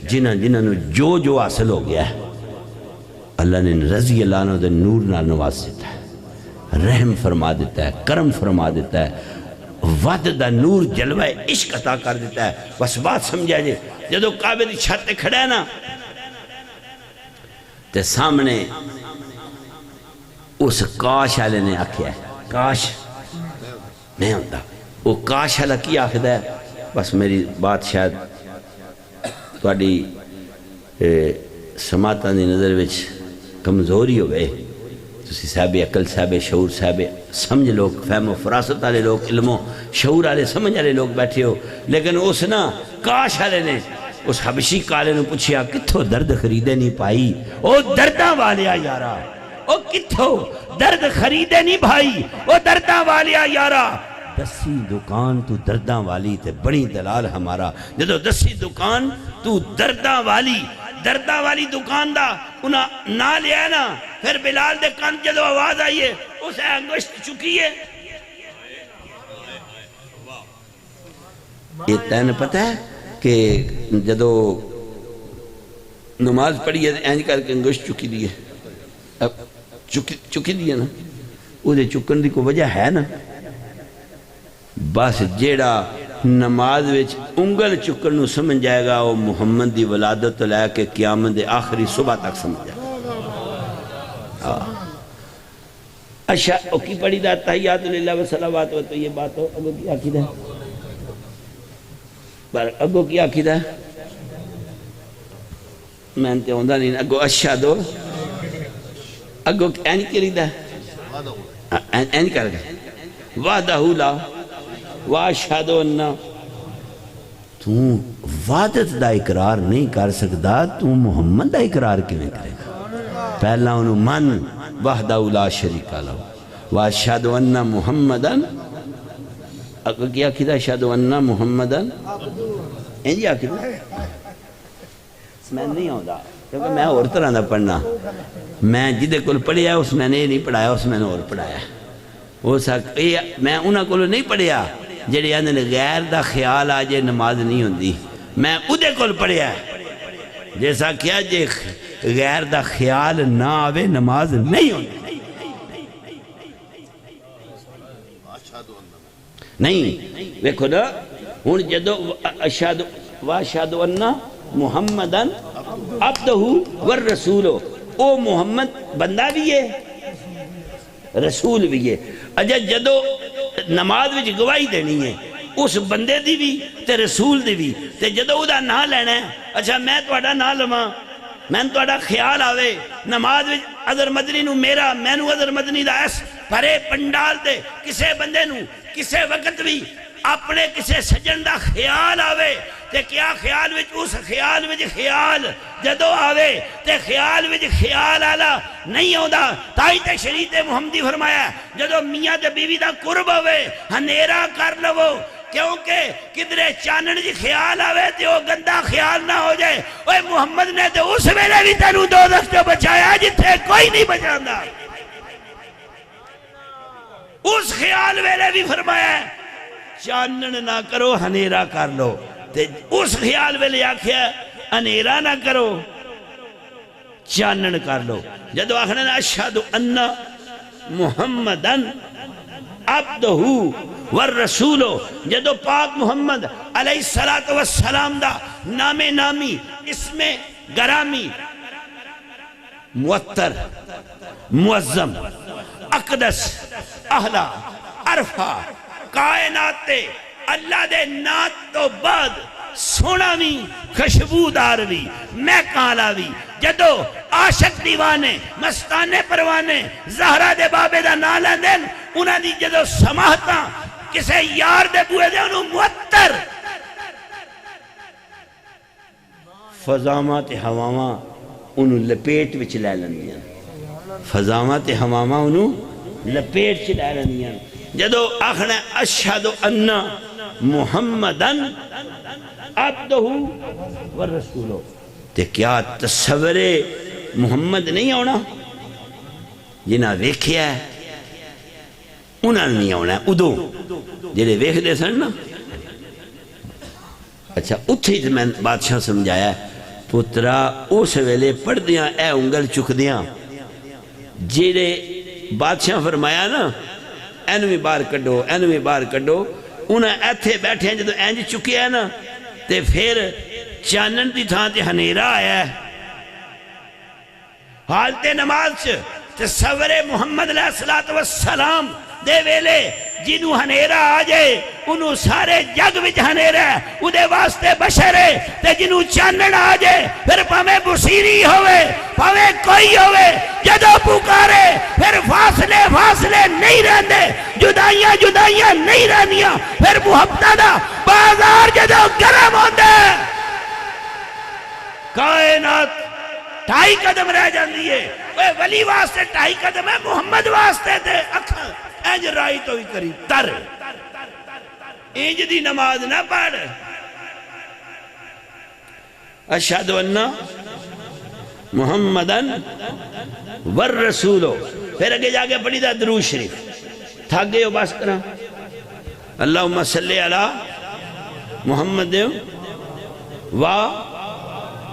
جنہاں نے جو حاصل ہو گیا ہے اللہ نے رضی اللہ عنہ دے نور نال نواز دیتا ہے رحم فرما دیتا ہے کرم فرما دیتا ہے ود دا نور جلوہ عشق عطا کر دیتا ہے بس بات سمجھا جے جدو کعبے دی چھتے کھڑے ہیں نا تے سامنے اس کاش آلے نے آکھیا ہے کاش نہیں ہوتا وہ کاش آلہ کی آخدہ ہے بس میری بات شاید توڑی سماعتاں دی نظر وچ کمزوری ہو گئے تسی صاحب عقل صاحب شعور صاحب سمجھ لوگ فہم و فراست والے لوگ علم و شعور والے سمجھ والے لوگ بیٹھے ہو لیکن اس نا کاش والے نے اس حبشی کالے نے پوچھیا کتھوں درد خریدے نہیں پائی او درداں والیا یارا او کتھوں درد خریدے نہیں بھائی او درداں والیا یارا دسی دکان تو درداں والی تے بڑی دلال ہمارا جدو دسی دکان تو درداں والی دکان دا انہاں نہ لیا نا پھر بلال دے کان جدو آواز آئیے اسے انگشت چکی ہے یہ تین پتہ ہے کہ جدو نماز پڑھی ہے اینج کر کے انگشت چکی دی ہے اب چکی دی ہے نا وہ دے چکن دی کو وجہ ہے نا بس جیڑا نماز وچ انگل چکن نو سمجھ جائے گا وہ محمد دی ولادت تو لے کے قیامت دے آخری صبح تک سمجھ جائے گا اچھا اوکی پڑھی دا تحیات للہ و صلوات و تو یہ بات ہو اگو کی عقیدہ ہے پر اگو کی عقیدہ ہے میں انتے ہوندہ نہیں اگو اشہدو اگو اینی کری دا اینی کر گا وعدہ لا واشہدو انہ تو وعدت دا اقرار نہیں کر سکتا تو محمد دا اقرار کیوں کرے گا پہلا انہوں من وحدہ لا شریک لہو واشہدو انہ محمدن اگو کیا کھدا اشہدو انہ محمدن اینجی آکھدا میں نہیں ہوندہ کیونکہ میں اور طرح نہ پڑھنا میں جدے کل پڑھیا اس میں نے نہیں پڑھایا اس میں نے اور پڑھایا میں انہاں کو نہیں پڑھیا جڑے اندر غیر دا خیال آجے نماز نہیں ہوندی میں ادھے کل پڑھیا جیسا کیا جے غیر دا خیال نہ آوے نماز نہیں ہوندی نہیں دیکھو نا ہون جدو واشہدو انہ محمدن عبدہو والرسولو او محمد بندہ بھی ہے رسول بھی ہے اجا جدو نماز وچ گواہی دینی ہے اس بندے دی بھی تے رسول دی بھی تے جدو دا نہ لینا ہے اچھا میں توڑا نہ لما میں توڑا خیال آوے نماز وچ عذر مدنی نو میرا میں نو عذر مدنی دا ایس پھرے پنڈال دے کسے بندے نو کسے وقت بھی اپنے کسے سجن دا خیال آوے تے کیا خیال وچ اس خیال وچ خیال جدو آوے تے خیال وچ خیال آلا نہیں ہوندہ تائی تے شریعت محمدی فرمایا جدو میاں تے بیوی دا قرب ہوئے ہنیرا کر لو کیونکہ کدرے چانن جی خیال آوے تے وہ گندہ خیال نہ ہو جائے اوہ محمد نے تے اس ویلے بھی تینوں دوزخ جو بچایا جتھے کوئی نہیں بچاندہ اس خیال ویلے بھی فرمایا چانن نہ کرو ہنیرا کر لو تے اس خیال ویلے آکھیا انیرا نہ کرو چانن کر لو جدو آخنا اشہدو انہ محمدن عبدہو والرسولو جدو پاک محمد علیہ السلام دا نام نامی اسم گرامی معطر معظم اقدس اہلا عرفہ کائنات اللہ دے نات تو بعد سوناوی خشبوداروی میں کالاوی جدو عاشق دیوانے مستانے پروانے زہرہ دے بابے دا نالا دین انہاں دی جدو سماہتاں کسے یار دے بوئے دے انہوں معطر فضامات حواما انہوں لپیٹ وچ لے لندیاں فضامات حواما انہوں لپیٹ چ لے لندیاں جدو آخنا اشہدو انہ محمدن عبدہو والرسولو تے کیا تصور محمد نہیں ہونا جنہاں ویکھیا ہے انہاں نہیں ہونا ہے ادو جنہاں ویکھ دے سن نا اچھا اتھی میں بادشاہ سمجھایا ہے پترا اس ویلے پڑھ دیاں اے انگل چک دیاں جنہے بادشاہ فرمایا نا اینوی بار کڈو انہاں ایتھے بیٹھے ہیں جدو اینج چکی ہے نا تے پھر چانن دی تھا تے ہنیرا آیا ہے حالت نماز تے سور محمد علیہ السلام دے ویلے جنہوں ہنیرا آ جائے انہوں سارے جگ وچ ہنیرا ہے اُدے واسطے بشر ہے تے جنہوں چانن آ جائے پھر پاویں بصیری ہوئے پاویں کوئی ہوئے جدو پکارے پھر فاصلے فاصلے نہیں رہندے جدائیاں جدائیاں نہیں رہندیاں پھر محبتہ دا بازار جدو گرم ہوندے کائنات 2.5 قدم رہ جاندی ہے اے ولی واسطے 2.5 قدم ہے محمد واسطے تے اکھاں اینج رائی تو ہی کری تر اینج دی نماز نہ پڑھ اشہدو انہ محمدن والرسولو پھر اگے جا کے پڑھی دا درود شریف تھک گئے ہو بس کرا اللہم صلی علی محمد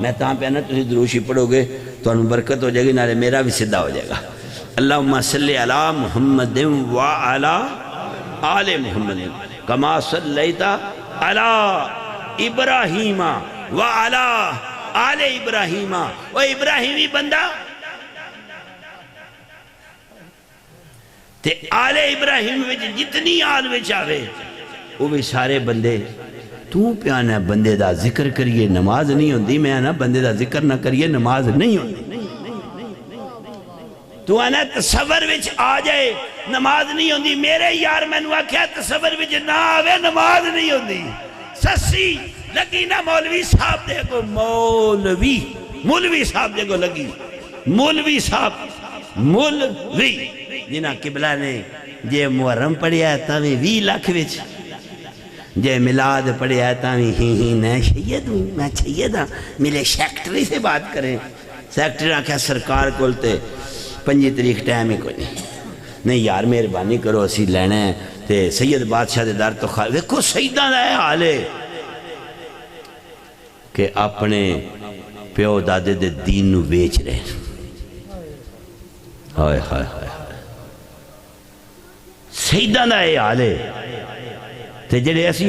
میں تاں پہ نا تسی درود شریف پڑھو گے تو انہوں برکت ہو جائے گی نارے میرا بھی صدہ ہو جائے گا اللہم صلی علی محمد وعلا آل محمد کما صلیتا علی ابراہیم وعلا آل ابراہیم وہ ابراہیمی بندہ تے آل ابراہیم وچ جتنی آل وچ آوے وہ بھی سارے بندے تو پیانا بندے دا ذکر کریے نماز نہیں ہوندی میں آنا بندے دا ذکر نہ کریے نماز نہیں ہوندی تو آنا تصور وچ آ جائے نماز نہیں ہوندی میرے یار میں نے کہا تصور وچ نہ آوے نماز نہیں ہوندی سسی لگی نا مولوی صاحب دے کو مولوی صاحب دے کو لگی مولوی صاحب مولوی جنہ قبلہ نے جے محرم پڑھیا ہے تاویں 20 لاکھ وچ جے ملاد پڑھیا ہے تاویں ہی میں شید ہوں میں شید ہوں میرے سیکٹری سے بات کریں سیکٹری نے کہا سرکار کولتے 5 تاریخ ٹائم ہی کوئی نہیں یار مہربانی کرو اسی لینا ہے تے سید بادشاہ دے در تو خواہ دیکھو سیدہ دا ہے حالے کہ اپنے پیو دادے دے دین نو بیچ رہے ہائے ہائے ہائے سیدہ دا ہے حالے تے جڑے اسی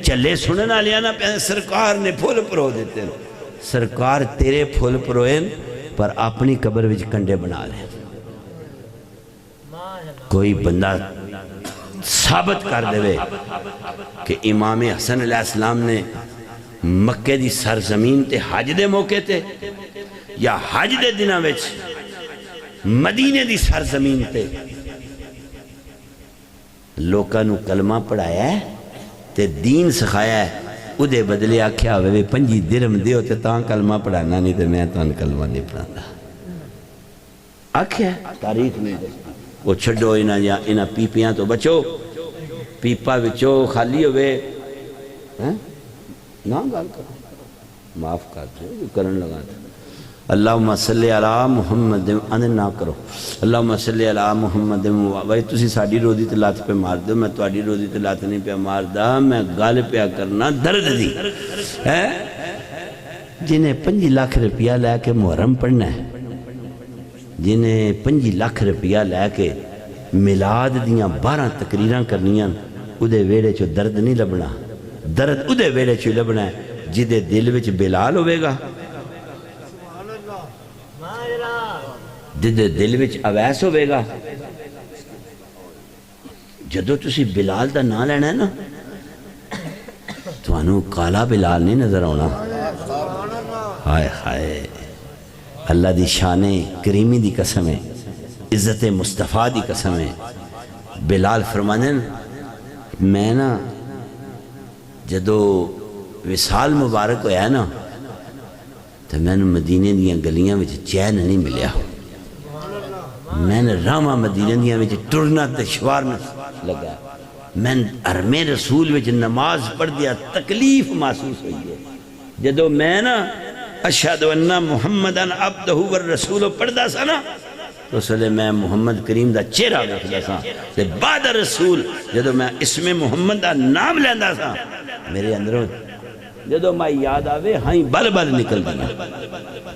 چلے سننا لیا نا پہنے سرکار نے پھول پرو دیتے ہیں سرکار تیرے پھول پروئن پر اپنی قبر وچ کنڈے بنا لیں کوئی بندہ ثابت کر دے کہ امام حسن علیہ السلام نے مکہ دی سرزمین تے حج دے موقع تے یا حج دے دنہ وچ مدینے دی سرزمین تے لوکاں نو کلمہ پڑھایا ہے تے دین سکھایا ہے او دے بدلے آکھیا ہوئے 5 درہم دیو تے تاں کلمہ پڑھانا نہیں تے میں تاں کلمہ نہیں پڑھانا آکھیا تاریخ نہیں دے وہ چھڑو انہا پیپیاں تو بچو پیپا بچو خالی ہوئے نا گال کرو معاف کرتے جو کرن لگا تھا اللہم صلی علی محمد انہیں نہ کرو اللہم صلی علی محمد بھائی تسی ساڑی روزی تلات پہ مار دو میں توڑی روزی تلات نہیں پہ مار دا میں گال پہ کرنا درد دی جنہیں 5 لاکھ روپیہ لے کے محرم پڑھنا ہے جنہیں 5 لاکھ روپیہ لے کے ملاد دیاں 12 تقریراں کرنیاں ادھے ویڑے چو درد نہیں لبنا درد ادھے ویڑے چو لبنا ہے جدے دل وچ بلال ہوئے گا جدے دل وچ اویس ہوئے گا جدو تسی بلال دا نہ لینا ہے نا تو انہوں کالا بلال نہیں نظر ہونا ہائے ہائے اللہ دی شان کریمی دی قسم ہے عزت مصطفیٰ دی قسم ہے بلال فرمانے میں نا جدو وصال مبارک ہویا ہے نا تو میں نے مدینے دیاں گلیاں وچ چین نہیں ملیا میں نے راما مدینے دیاں وچ ٹرنا تشوار لگا میں نے حرم رسول وچ نماز پڑھ دیا تکلیف محسوس ہوئی ہے جدو میں نا اشہد انہ محمدن عبدہ والرسول پڑھ دا سا نا تو صلی میں محمد کریم دا چہرہ دیکھ سا تے بعد رسول جدو میں اسم محمد دا نام لیندہ سا میرے اندروں جدو میں یاد آوے ہائیں بل بل نکل دیا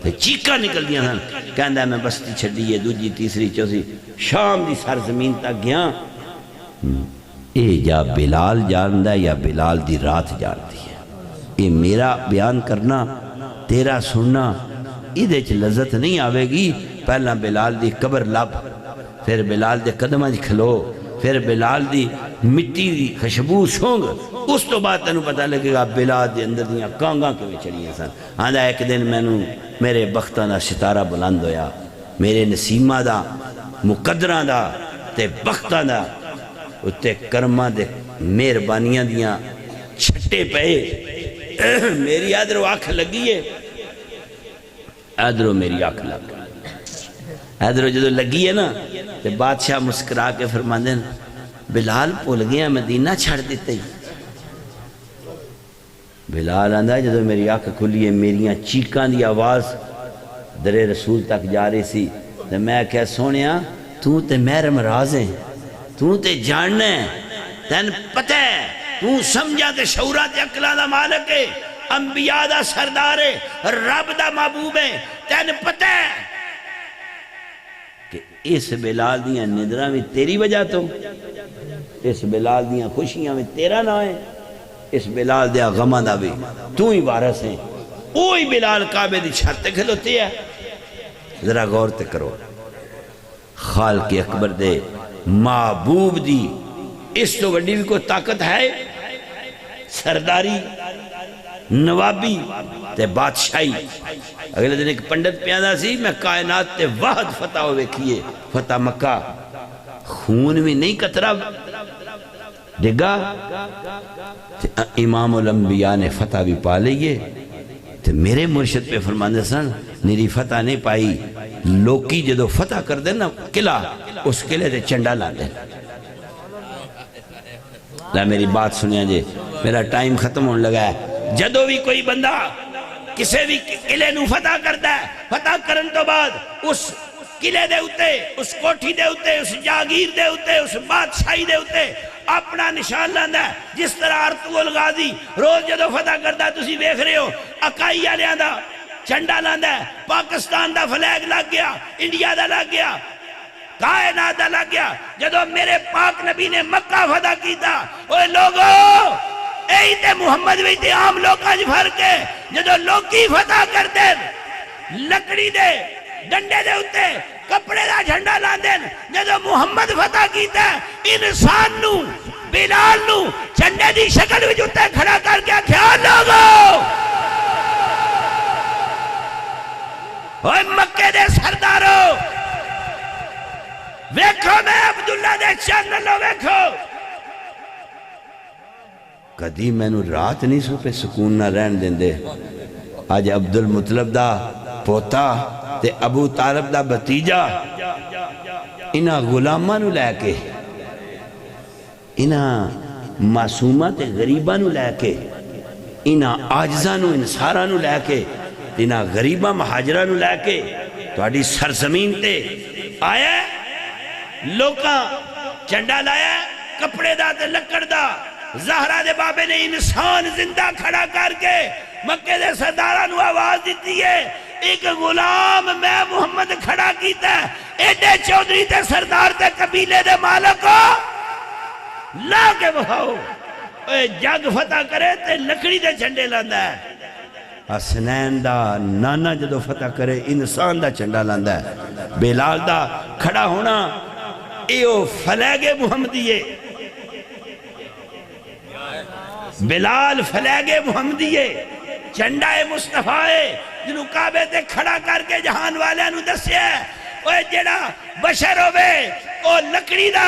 تے چیکا نکل دیا تھا کہندہ میں بستی چھڑی ہے دوجی تیسری چوسی شام دی سرزمین تک گیا اے یا بلال جاندہ یا بلال دی رات جاندی ہے اے میرا بیان کرنا تیرا سننا ادھے چھ لذت نہیں آوے گی پہلا بلال دی قبر لب پھر بلال دے قدمہ کھلو پھر بلال دی مٹی دی خوشبو سونگ اس تو بعد تینوں پتہ لگے گا بلاد دے اندر دیاں کانگاں کیویں چڑیاں سن آندا ایک دن مینوں میرے بختاں دا ستارہ بلند ہویا میرے نسیمہ دا مقدراں دا تے بختاں دا اتے کرماں دے مہربانیاں دیاں چھٹے پئے میری ادھروں آنکھ لگی ہے ادھروں میری آنکھ لگ ادھروں جدو لگی ہے نا تے بادشاہ مسکرا کے فرماندے بلال بھول گیا مدینہ چھڑ دیتے ہی بلال آندا جدو میری آنکھ کھلی ہے میریاں چیکاں دی آواز در رسول تک جا رہی سی تے میں کہہ سونیا تو تے محرم راز ہیں تو تے جاننا ہے تین پتہ ہے تو سمجھا تے شعورہ تے عقلاں دا مالک ہے انبیاء دا سردار ہے رب دا محبوب ہے تین پتہ ہے کہ اس بلال دیاں ندراں بھی تیری وجہ تو اس بلال دیاں خوشیاں میں تیرا نہ ہے اس بلال دیا غمہ دا بھی تو ہی وارث ہیں اوہی بلال کعبے دی چھت کھلوتے ہیں ذرا غور تے کرو خالق اکبر دے محبوب دی اس تو وڈی بھی کوئی طاقت ہے سرداری نوابی تے بادشاہی اگلے دن ایک پنڈت پیادا سی میں کائنات تے واحد فتح ہوئے کیے فتح مکہ خون میں نہیں قطرہ ڈگا امام الانبیاء نے فتح بھی پا لیے تو میرے مرشد پہ فرماندے سن میری فتح نہیں پائی لوکی جدو فتح کر دے نا قلعہ اس قلعے تے چنڈا لا دے لا میری بات سنیا جے میرا ٹائم ختم ہونے لگا ہے جدو بھی کوئی بندہ کسے بھی قلعے نو فتح کرتا ہے فتح کرن تو بعد اس قلعے دے ہوتے اس کوٹھی دے ہوتے اس جاگیر دے ہوتے اس بادشاہی دے ہوتے اپنا نشان لاندہ ہے جس طرح ارطغرل الغازی روز جدو فتح کرتا ہے تسی دیکھ رہے ہو اکائی آلیاں دا چنڈا لاندہ ہے پاکستان دا فلیگ لگ گیا انڈیا دا لگ گیا کائنات دا لگ گیا جدو میرے پاک نبی نے مکہ فتح کیتا اوہ لوگو اے تے محمد بھی تے عام لوگاں جو فرق ہے جدو لوگی فتح کر دیں لکڑی دے ڈنڈے دے ہوتے کپڑے دا جھنڈا لاندیں جدو محمد فتح کیتا ہے انسان نو بلال نو جھنڈے دی شکل بھی جوتے کھڑا کر کے خیال لوگو اوہ مکہ دے سردارو ویکھو میں عبداللہ دے چینلو ویکھو کدی میں نو رات نہیں سو پہ سکون نہ رہن دیں دے آج عبدالمطلب دا پوتا تے ابو طالب دا بتیجا انہاں غلامہ نو لے کے انہاں معصومہ تے غریبہ نو لے کے انہاں آجزہ نو انسارہ نو لے کے انہاں غریبہ مہاجرہ نو لے کے تو آڈی سرزمین تے آیا لوکاں چنڈا لایا کپڑے دا تے لکڑ دا زہرہ دے بابے نے انسان زندہ کھڑا کر کے مکہ دے سردارہ نو آواز دیتی ہے ایک غلام میں محمد کھڑا کیتا ہے ایڈے چودری تے سردار تے قبیلے دے مالکو لا کے بہاؤ اے جگ فتح کرے تے لکڑی دے جھنڈے لاندہ ہے حسنین دا نانا جدو فتح کرے انسان دا جھنڈا لاندہ ہے بلال دا کھڑا ہونا ایو فلیگ محمدیے بلال فلیگ محمدیے جھنڈا مصطفیٰ جنہوں کعبے تے کھڑا کر کے جہان والے انہوں دسے اوہ جڑا بشر ہوئے او لکڑی دا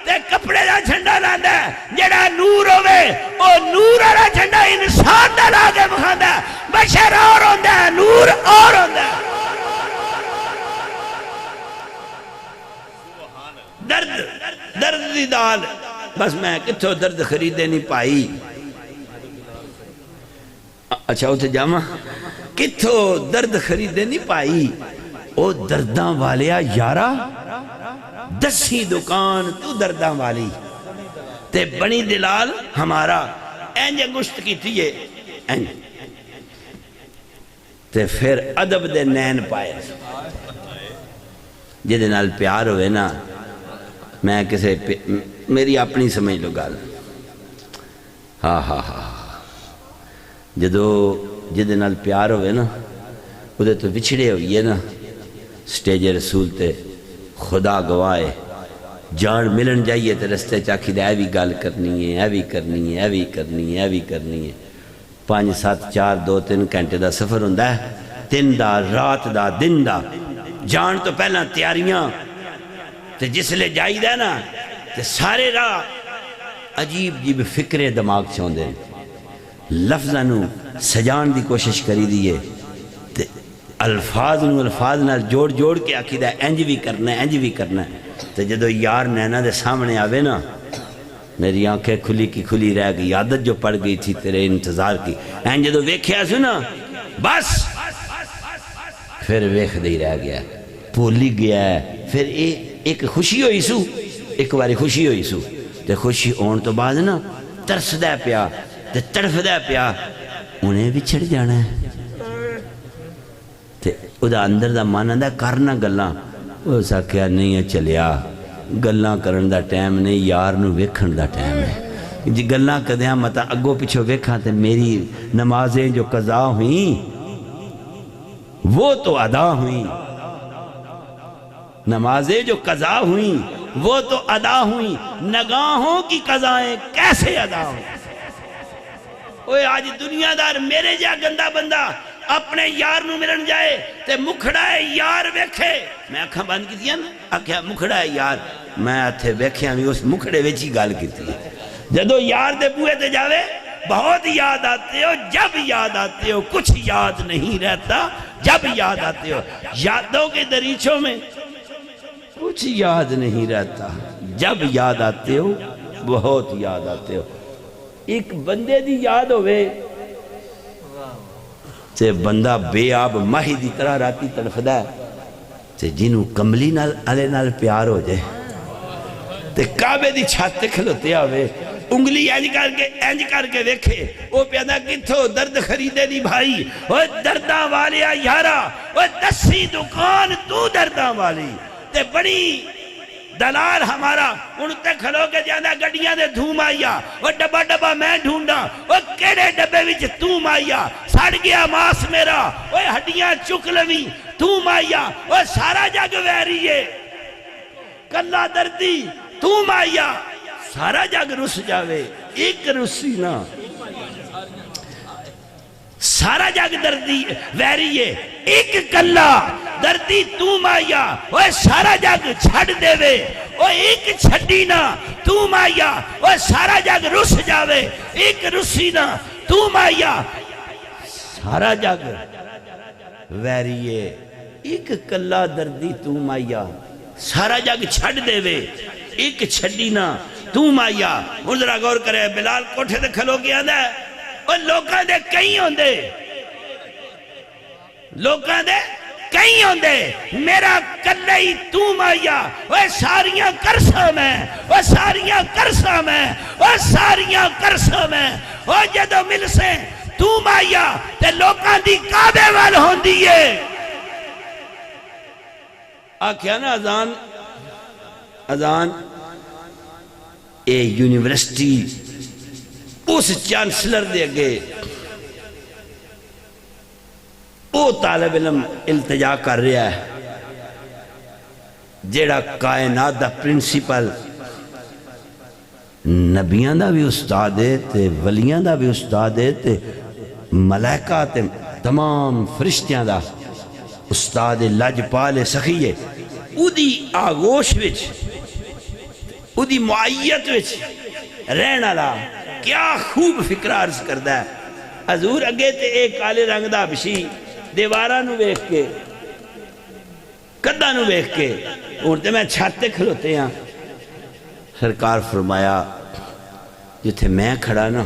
تے کپڑے دا جھنڈا لاندہ ہے جڑا نور ہوئے او نور والا جھنڈا انسان دا لاگے بخاندہ ہے بشر اور ہوندہ ہے نور اور ہوندہ ہے درد دی دال بس میں کتھو درد خریدے نہیں پائی اچھا ہوتے جامع کتھو درد خریدے نہیں پائی او درداں والیا یارا دسی دکان تو درداں والی تے بنی دلال ہمارا اینجے گشت کی تھیے تے پھر عدب دے نین پائے جدے نال پیار ہوئے نا میں کسے میری اپنی سمجھ لو گال ہاں ہاں ہاں جدو جدے نال پیار ہوئے نا ادھے تو بچھڑے ہوئیے نا سٹیج رسول تے خدا گوائے جان ملن جائیے تو رستے چاکی دے ایوی گال کرنی ہے، ایوی کرنی ہے، ایوی کرنی ہے، ایوی کرنی ہے۔ 5 7 4 2 3 گھنٹے دا سفر ہوندہ ہے، دن دا رات دا دن دا جان تو پہلا تیاریاں تے جس لے جائی دا نا تے سارے راہ عجیب جیب فکرے دماغ چاہندے لفظانو سجان دی کوشش کری دیئے تے الفاظ نال جوڑ کے عقیدہ انج بھی کرنا ہے، انج بھی کرنا ہے۔ تو جدو یار نینا دے سامنے آوے نا میری آنکھیں کھلی کی کھلی رہ گئی، عادت جو پڑ گئی تھی تیرے انتظار کی، این جدو ویکھیا سو نا بس پھر ویکھ دے رہ گیا، پولی گیا ہے۔ پھر ایک خوشی ہوئی سو، ایک باری خوشی ہوئی سو تے خوشی ہون تو بعد نا ترس دے پیا تے تڑف دے پیا، انہیں بھی چھڑ جانا ہے تے ادا اندر دا مانا دا کرنا گلاں وہ ساکھیا نہیں ہے چلیا گلاں کرن دا ٹائم نہیں، یار نو ویکھن دا ٹائم ہے۔ جی گلاں کدیاں متا اگو پچھو ویکھاں تے میری نمازیں جو قضا ہوئیں وہ تو ادا ہوئیں، نمازیں جو قضا ہوئیں وہ تو ادا ہوئیں، نگاہوں کی قضائیں کیسے ادا ہوئیں۔ اوہ آج دنیا دار میرے جا گندہ بندہ اپنے یار نو ملن جائے تے مکھڑا ہے یار ویکھے، میں اکھاں بند کی دیا نا آکھیا مکھڑا ہے یار، میں آتھے ویکھیا بھی اس مکھڑے ویچی گال کی تھی۔ جدو یار دے بوئے تے جاوے بہت یاد آتے ہو، جب یاد آتے ہو کچھ یاد نہیں رہتا، جب یاد آتے ہو یادوں کے دریچوں میں کچھ یاد نہیں رہتا، جب یاد آتے ہو بہت یاد آتے ہو۔ ایک بندے دی یاد ہوئے تے بندہ بے آب ماہی دی طرح راتی تڑفدہ ہے تے جنہوں کملی علی نال پیار ہو جائے تے کعبے دی چھاتے کھلوتے آوے انگلی اینج کر کے دیکھے وہ پیادا کتھو درد خریدے دی بھائی، وہ درداں والیا یارا، وہ 10 دکان تو درداں والی تے بڑی دلال ہمارا ان تے کھلو کے جانا گڑیاں دے دھوم آئیا، وہ ڈبا ڈبا میں ڈھونڈا، وہ کیڑے ڈبے وچ توم آئیا، سڑ گیا ماس میرا، وہ ہڈیاں چک لوی توم آئیا، وہ سارا جگ ویریے کلا دردی توم آئیا، سارا جگ رس جاوے ایک رسی نا، سارا جگ دردی ویریے ایک کلا دردی توم آیا، وہ سارا جگ چھڑ دے وے، وہ ایک چھڑی نا توم آیا، وہ سارا جگ رس جاوے ایک رسی نا توم آیا، سارا جگ ویریے ایک کلا دردی توم آیا، سارا جگ چھڑ دے وے ایک چھڑی نا توم آیا۔ ذرا غور کرے بلال کوٹھے دے کھلو گیا دے وہ لوکاں دے کئی ہوندے، لوکاں دے کئی ہوندے، میرا کلہی توم آیا، وہ ساریاں کرساں میں، وہ ساریاں کرساں میں، وہ ساریاں کرساں میں، وہ جدو مل سے توم آیا تے لوکاں دی کعبے وال ہوندی ہے۔ آکھیا نا اذان اے یونیورسٹی اس چانسلر دے گئے او طالب علم التجا کر رہا ہے جیڑا کائنات دا پرنسپل نبیاں دا بھی استاد ہے تے ولیاں دا بھی استاد ہے تے ملائکہ تے تمام فرشتیاں دا استاد لاجپال سخی ہے، او دی آغوش وچ او دی معیت وچ رہنا لا کیا خوب فکر عرض کردہ ہے۔ حضور اگے تے ایک کالے رنگ دا بشی دیوارہ نو بیکھ کے کدہ نو بیکھ کے اونتے میں چھاتے کھلوتے ہیں، سرکار فرمایا جتھے میں کھڑا نا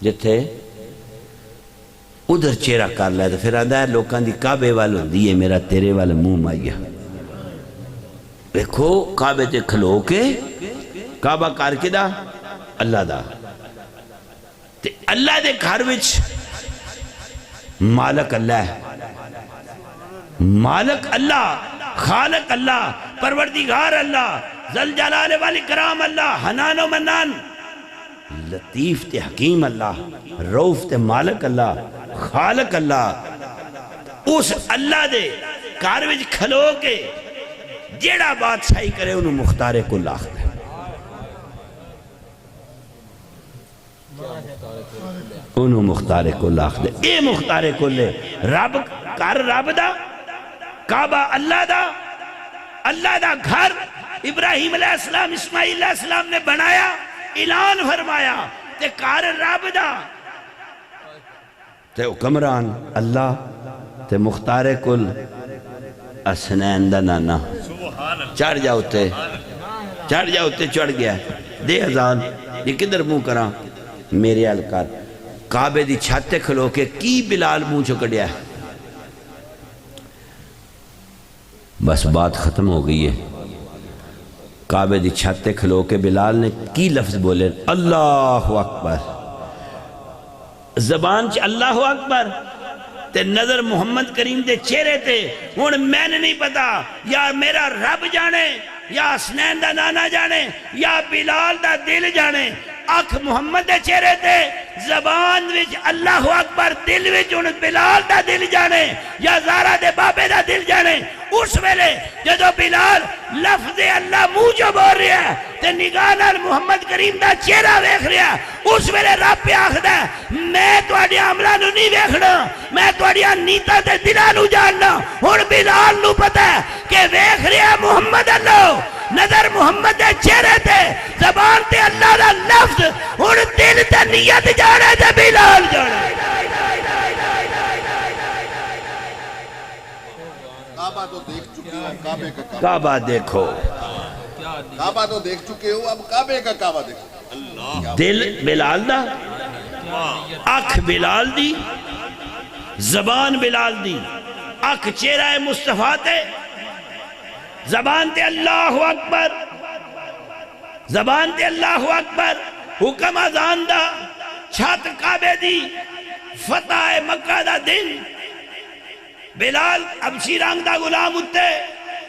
جتھے ادھر چہرہ کر لیا تو پھر آدھا ہے لوکاں دی کعبے والوں دیئے میرا تیرے والا منہ مائیا، دیکھو کعبے تے کھلو کے کعبہ کار کے دا اللہ دا تے اللہ دے گھر وچ مالک اللہ ہے، مالک اللہ، خالق اللہ، پروردگار اللہ، ذل جلال والاکرام اللہ، حنان و منان، لطیف تے حکیم اللہ، روف تے مالک اللہ، خالق اللہ، اس اللہ دے گھر وچ کھلو کے جیڑا بادشاہی کرے انہوں مختار کل آخر ہے. انہوں مختار کل آخر ہے. اے مختار کل ہے. رب کر رب دا، کعبہ اللہ دا، اللہ دا گھر ابراہیم علیہ السلام اسماعیل علیہ السلام نے بنایا، اعلان فرمایا تے کار رب دا تے حکمران اللہ تے مختار کل اسنین دا نانا. چڑھ جاؤ تے چڑھ جاؤ تے چڑھ گیا. دے اذان یہ کدھر منہ کراں میرے حل کر. کعبے دی چھاتے کھلو کے کی بلال منہ چکڑیا ہے. بس بات ختم ہو گئی ہے. کعبے دی چھاتے کھلو کے بلال نے کی لفظ بولے اللہ اکبر. زبان چ اللہ اکبر تے نظر محمد کریم دے چہرے تے. ہن میں نے نہیں پتا یا میرا رب جانے یا حسنین دا نانا جانے یا بلال دا دل جانے. اکھ محمد دے چہرے تے، زبان وچ اللہ اکبر، دل وچ ہن بلال دا دل جانے یا زارا دے بابے دا دل جانے. اس ویلے جدو بلال لفظ اللہ منہ جو بول رہا ہے تے نگاہ نال محمد کریم دا چہرہ ویکھ رہا ہے، اس ویلے رب پہ آخدا ہے میں تواڈے عملاں نو نہیں ویکھنا، میں تواڈیاں نیتاں تے دلاں نو جاننا. ہن بلال نو پتہ ہے کہ ویکھ رہا محمد اللہ، نظر محمد دے چہرے تے، زبان تے اللہ دا لفظ. ہن دل تے نیت جانے تے بلال جانے. کعبہ تو دیکھ چکے ہو، کعبے کا کعبہ. کعبہ دیکھو. کعبہ تو دیکھ چکے ہو، اب کعبے کا کعبہ دیکھو. دل بلال دا، اکھ بلال دی، زبان بلال دی. اکھ چہرہ مصطفیٰ تے، زبان تے اللہ اکبر، زبان تے اللہ اکبر. حکم اذان دا، چھت کعبے دی، فتح مکہ دا دن. بلال ابشی رنگ دا غلام اتے،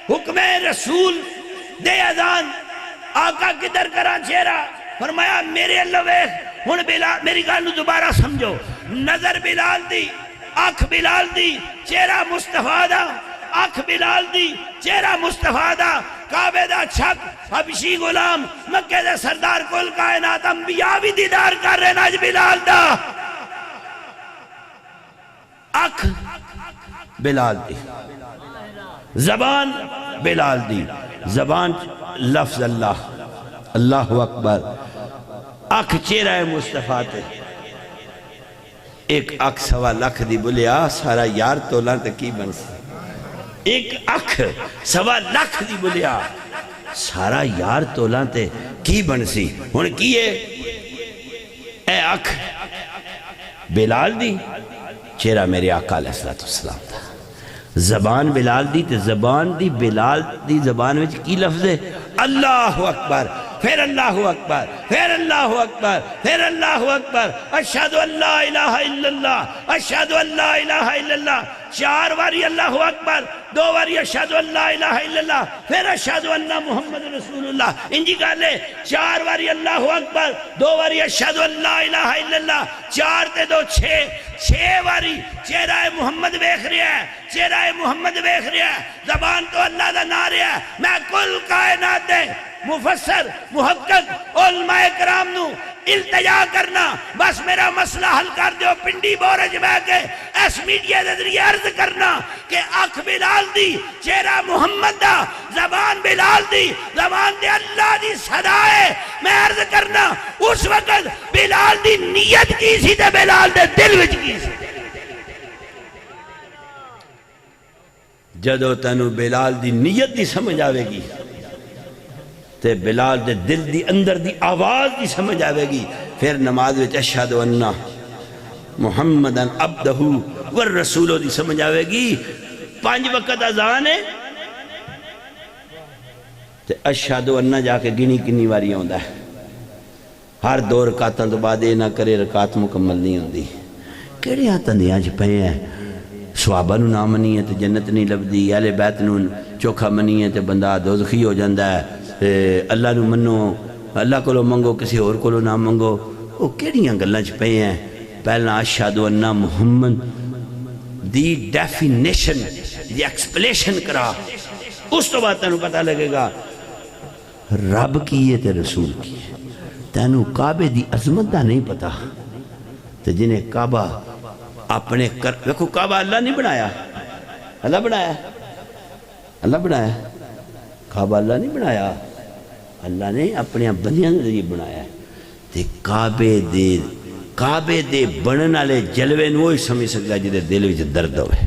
حکم رسول دے اذان. آقا کدھر کرا چہرہ؟ فرمایا میرے اللہ ویخ. ہن بلال میری گل دوبارہ سمجھو. نظر بلال دی، اکھ بلال دی، چہرہ مصطفیٰ دا، اکھ بلال دی، چہرہ مصطفیٰ دا. کعبے دا چھک، حبشی غلام، مکہ دے سردار کل کائنات، انبیاء بھی دیدار کر رہے ناج بلال دا. اکھ بلال دی، زبان بلال دی، زبان لفظ اللہ، اللہ اکبر. اکھ چہرہ مصطفیٰ تے. ایک اکھ سوا لکھ دی بلیا سارا یار تولاں تے کی بن سی. ایک اکھ سوا لکھ دی بلیا سارا یار تولاں تے کی بن سی. ہن کیے اے اکھ بلال دی، چہرہ میرے آقا علیہ السلام تھا. زبان بلال دی تے زبان دی بلال دی زبان وچ کی لفظ ہے اللہ اکبر. پھر اللہ اکبر، پھر اللہ اکبر، پھر اللہ اکبر. اشہد ان لا الہ الا اللہ، اشہد ان لا الہ الا اللہ. 4 واری اللہ اکبر، 2 واری اشہد ان لا الہ الا اللہ، پھر اشہد ان محمد رسول اللہ. انجی گالے 4 واری اللہ اکبر، 2 واری اشہد ان لا الہ الا اللہ، 4 تے 2 6 واری چہرہ محمد ویکھ رہا ہے، چہرہ محمد ویکھ رہا ہے. زبان تو اللہ دا نہ رہا ہے. میں کل کائنات دے مفسر محقق علماء کرام نو التجا کرنا بس میرا مسئلہ حل کر دیو. پنڈی بورج بہ کے اس میڈیا دے ذریعے عرض کرنا کہ اکھ بلال دی، چہرہ محمد دا، زبان بلال دی، زبان دے اللہ دی صدا ہے. میں عرض کرنا اس وقت بلال دی نیت کی سی تے بلال دے دل وچ کی سی. جدو تنو بلال دی نیت دی سمجھ آوے گی تے بلال دے دل دی اندر دی آواز دی سمجھ آوے گی. پھر نماز وچ اشہد ان محمدن عبدہ والرسولہ دی سمجھ آوے گی. 5 وقت اذان ہے تے اشہد ان جا کے گنی کنی واری ہوندا ہے. ہر 2 رکعتاں تو بعد یہ نہ کرے رکعت مکمل نہیں ہوندی. کیڑے تندیاں چ پئے ہیں. صحابہ نو نہ منیے تے جنت نہیں لبدی، اہل بیت نو چوکھا منیے تے بندہ دوزخی ہو جاندا ہے. اللہ نو منو، اللہ کو منگو، کسی اور کو نہ منگو. وہ کیڑیاں گلاں چ پئے ہیں. پہلا اشہد ان محمد دی ڈیفینیشن دی ایکسپلیشن کرا. اس تو بعد تینوں پتہ لگے گا رب کی ہے تے رسول کی ہے. تینوں کعبے دی عظمت دا نہیں پتا تے جنہیں کعبہ اپنے دیکھو کعبہ اللہ نہیں بنایا, اللہ بنایا, اللہ بنایا. کعبہ اللہ نہیں بنایا, اللہ نے اپنے بندیاں نے ذریعے بنایا ہے. تے کعبے دے بنن والے جلوے نو ہی سمجھ سکتا جدے دل وچ درد ہوئے.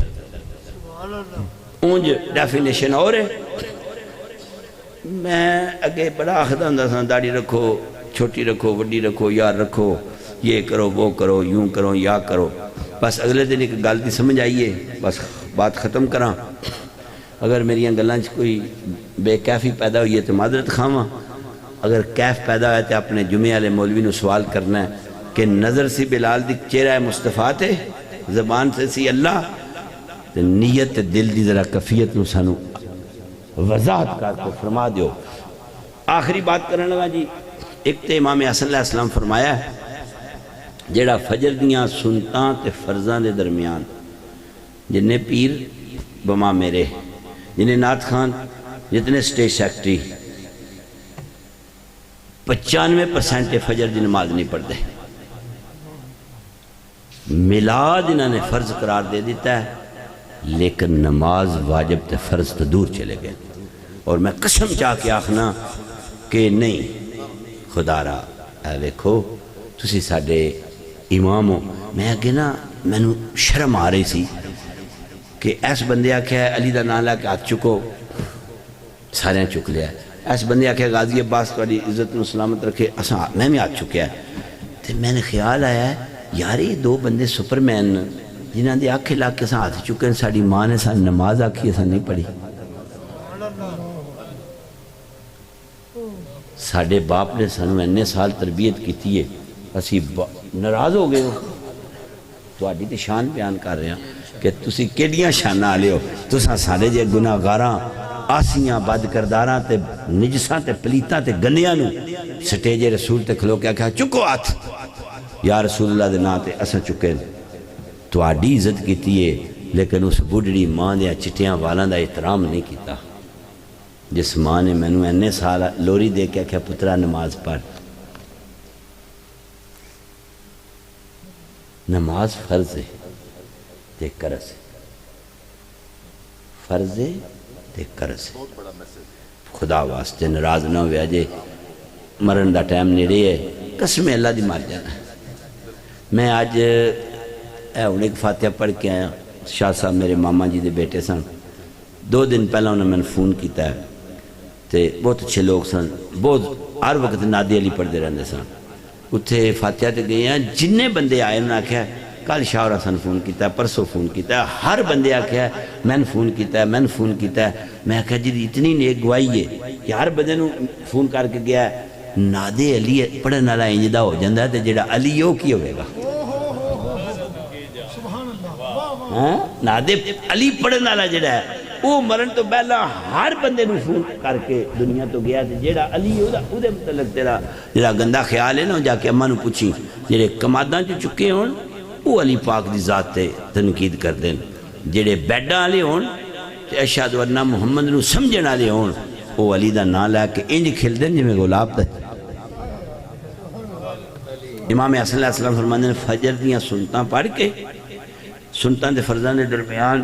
اونج ڈیفینیشن اور ہے. میں اگے بڑا آخدا ہوندا سا داڑھی رکھو, چھوٹی رکھو, وڈی رکھو, یار رکھو, یہ کرو, وہ کرو, یوں کرو, یا کرو. بس اگلے دن ایک گل دی سمجھ آئیے, بس بات ختم کراں. اگر میری گلانچ کوئی بے کیفی پیدا ہوئی ہے تو معذرت خواہاں. اگر کیف پیدا ہے تو اپنے جمعے والے مولوی نو سوال کرنا ہے کہ نظر سی بلال دی چہرہ مصطفیٰ تے, زبان سے سی اللہ, تے نیت دل دی ذرا کفیت نو سانو وضاحت کر کے فرما دیو. آخری بات کرنے لگا جی. ایک تے امام حسن علیہ السلام فرمایا ہے جیڑا فجر دیاں سنتاں تے فرضاں دے درمیان جنہیں پیر بما میرے, جنہیں نعت خان, جتنے سٹیج سیکٹری 95% فجر دی نماز نہیں پڑھ دے. میلاد انہوں نے فرض قرار دے دیتا ہے لیکن نماز واجب تے فرض تو دور چلے گئے. اور میں قسم چاہ کے آخنا کہ نہیں خدا را اے ویکھو تسی ساڈے امام ہو. میں اگے نا مینوں شرم آ رہی سی کہ ایس بندے آکھیا ہے علی دا نام لے کے ہاتھ چکو, سارے چک لیا. ایس بندے آکھیا غازی عباس تہاڈی عزت نو سلامت رکھے, میں بھی ہاتھ چکیا ہے. تے میں نے خیال آیا ہے یار یہ دو بندے سپرمین جنہاں دے آنکھیں لا کے ہاتھ چکے, ساڈی ماں نے سان نماز آکھی ہے, سان نہیں پڑھی. ساڈے باپ نے سانو اتنے سال تربیت کیتی ہے, اسی ناراض ہو گئے ہو. تہاڈی تے شان بیان کر رہے ہیں کہ تسی کیڑیاں شاناں والے ہو. تساں سارے جے گناہگاراں, آسیاں, بد کرداراں تے نجساں تے پلیتاں تے گندیاں نو سٹیج رسول تے کھلو کے کہا چکو ہاتھ یا رسول اللہ دے نام تے اساں چکے. تہاڈی عزت کیتی ہے لیکن اس بڈڑی ماں دے چٹیاں والاں دا احترام نہیں کیتا جس ماں نے مینوں اتنے سال لوری دے کے آکھیا پترا نماز پڑھ. نماز فرض ہے تے قرض ہے, فرض ہے تے قرض ہے. خدا واسطے ناراض نہ ہوئے جے مرن دا ٹائم نیڑے ہے, قسم اللہ دی مار جانا. میں آج انہیں ایک فاتحہ پڑھ کے آیا. شاہ صاحب میرے ماما جی دے بیٹے سن, 2 دن پہلا انہوں نے فون کیتا ہے تے بہت اچھے لوگ سن, بہت ہر وقت نادی علی پڑھتے رہتے سن. اتھے فاتحہ تے گئے ہیں, جننے بندے آئے انہوں نے آکھیا کل شاہ اور حسن فون کیتا ہے, پرسوں فون کیتا ہے, ہر بندے آکھیا میں نے فون کیتا ہے, میں نے فون کیتا ہے. میں آکھیا جی اتنی نیک گواہی ہے کہ ہر بندے نو فون کر کے گیا ہے. نادے علی پڑھن والا انج دا ہو جاندا ہے تے جڑا علی او کی ہوے گا. نادے علی پڑھن والا جڑا ہے وہ مرن تو پہلا ہر بندے نو فون کر کے دنیا تو گیا تے جڑا علی او دے متعلق تیرا جڑا گندا خیال ہے نا جا کے اماں نو پوچھی. جڑے کماداں چ چکے ہون وہ علی پاک دی ذات تے تنقید کر دین, جڑے بیڈاں والے ہون تے اشہد ان محمد نو سمجھن والے ہون وہ علی دا نام لے کے انج کھل دین جویں گلاب تے. امام حسن علیہ السلام فرماندے نے فجر دیاں سنتاں پڑھ کے سنتاں دے فرضاں دے درمیان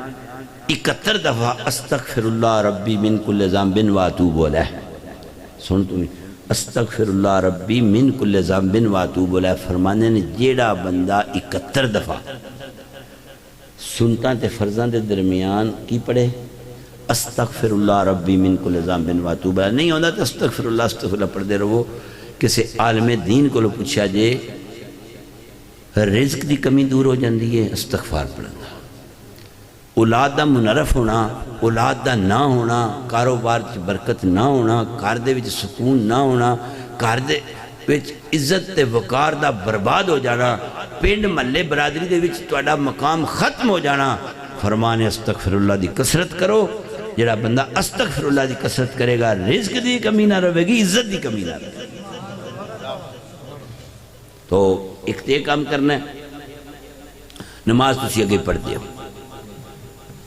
71 دفعہ استغفر اللہ ربی من کل ذنب و اتوب الیہ. سن تمہیں استغفر اللہ ربی من کل ذنب و اتوب الیہ فرمانے نے جیڑا بندہ 71 دفعہ سنتاں تے فرضاں دے درمیان کی پڑھے استغفر اللہ ربی من کل ذنب و اتوب الیہ. نہیں ہوتا تو استغفر اللہ پڑھ دے رہو. کسی عالم دین کو پوچھا جے رزق دی کمی دور ہو جاندی ہے استغفار پڑھنا, اولاد دا منعرف ہونا, اولاد دا نہ ہونا, کاروبار چ برکت نہ ہونا, گھر دے وچ سکون نہ ہونا, گھر دے وچ عزت تے وقار دا برباد ہو جانا, پنڈ محلے برادری دے وچ تہاڈا مقام ختم ہو جانا. فرمانے استغفر اللہ دی کثرت کرو. جڑا بندہ استغفر اللہ دی کثرت کرے گا رزق دی کمی نہ رہے گی, عزت دی کمی نہ رہے گی. تو ایک تے کام کرنا ہے, نماز تسی اگے پڑھ دیو.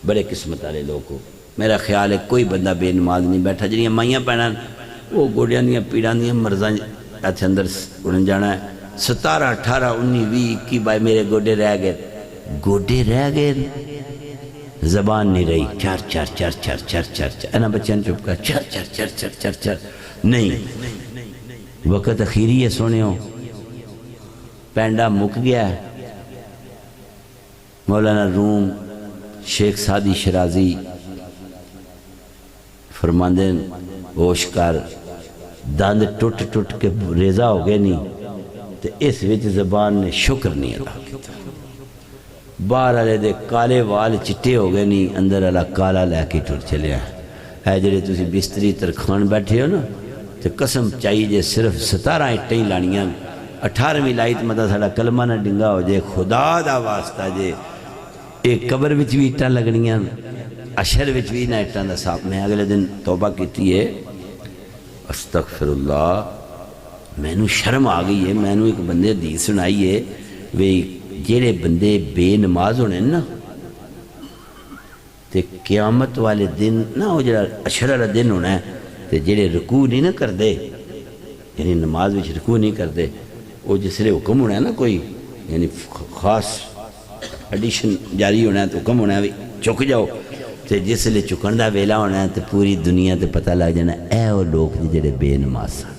بڑے قسمت والے لوگ ہو, میرا خیال ہے کوئی بندہ بے نماز نہیں بیٹھا جنہیں مائیاں پہنا وہ گوڑیاں دیاں پیڑاں دیاں مرضاں ایتھے اندر انہیں جانا ہے 17 18 19 20 21 بائی میرے گوڑے رہ گئے زبان نہیں رہی چر چر چر چر چر چر چر اینا بچیاں چپ کر چر چر چر چر چر چر نہیں وقت اخیری ہے سونے ہو پینڈا مک گیا ہے مولانا روم شیخ سعدی شرازی فرماندن ہوش کر دند ٹوٹ ٹوٹ کے ریزہ ہو گئے نہیں تو اس وچ زبان نے شکر نہیں ادا کیتا باہر والے دے کالے وال چٹے ہو گئے نہیں اندر والا کالا لے کے ٹر چلے ہے جڑے تسی بستری ترخان بیٹھے ہو نا تو قسم چاہیے جے صرف 17 اٹیں لانیاں 18ویں لائٹ مطلب ساڑا کلمہ نہ ڈنگا ہو جائے خدا دا واسطہ جے ایک قبر وچ بھی اٹاں لگنیاں اشر وچ بھی نہ اٹاں دا صاحب میں اگلے دن توبہ کیتی ہے استغفر اللہ میں نو شرم آ گئی ہے میں نو ایک بندے حدیث سنائی ہے وی جیڑے بندے بے نماز ہونے نا تے قیامت والے دن نا وہ جڑا اشر والا دن ہونا ہے تے جیڑے رکوع نہیں نہ کر دے یعنی نماز وچ رکوع نہیں کر دے وہ جس لئے حکم ہونا ہے نا کوئی یعنی خاص ایڈیشن جاری ہونا ہے تو حکم ہونا ہے چک جاؤ تے جس لئے چکن دا ویلا ہونا ہے تو پوری دنیا تے پتہ لگ جانا اے وہ لوگ جڑے بے نماز سن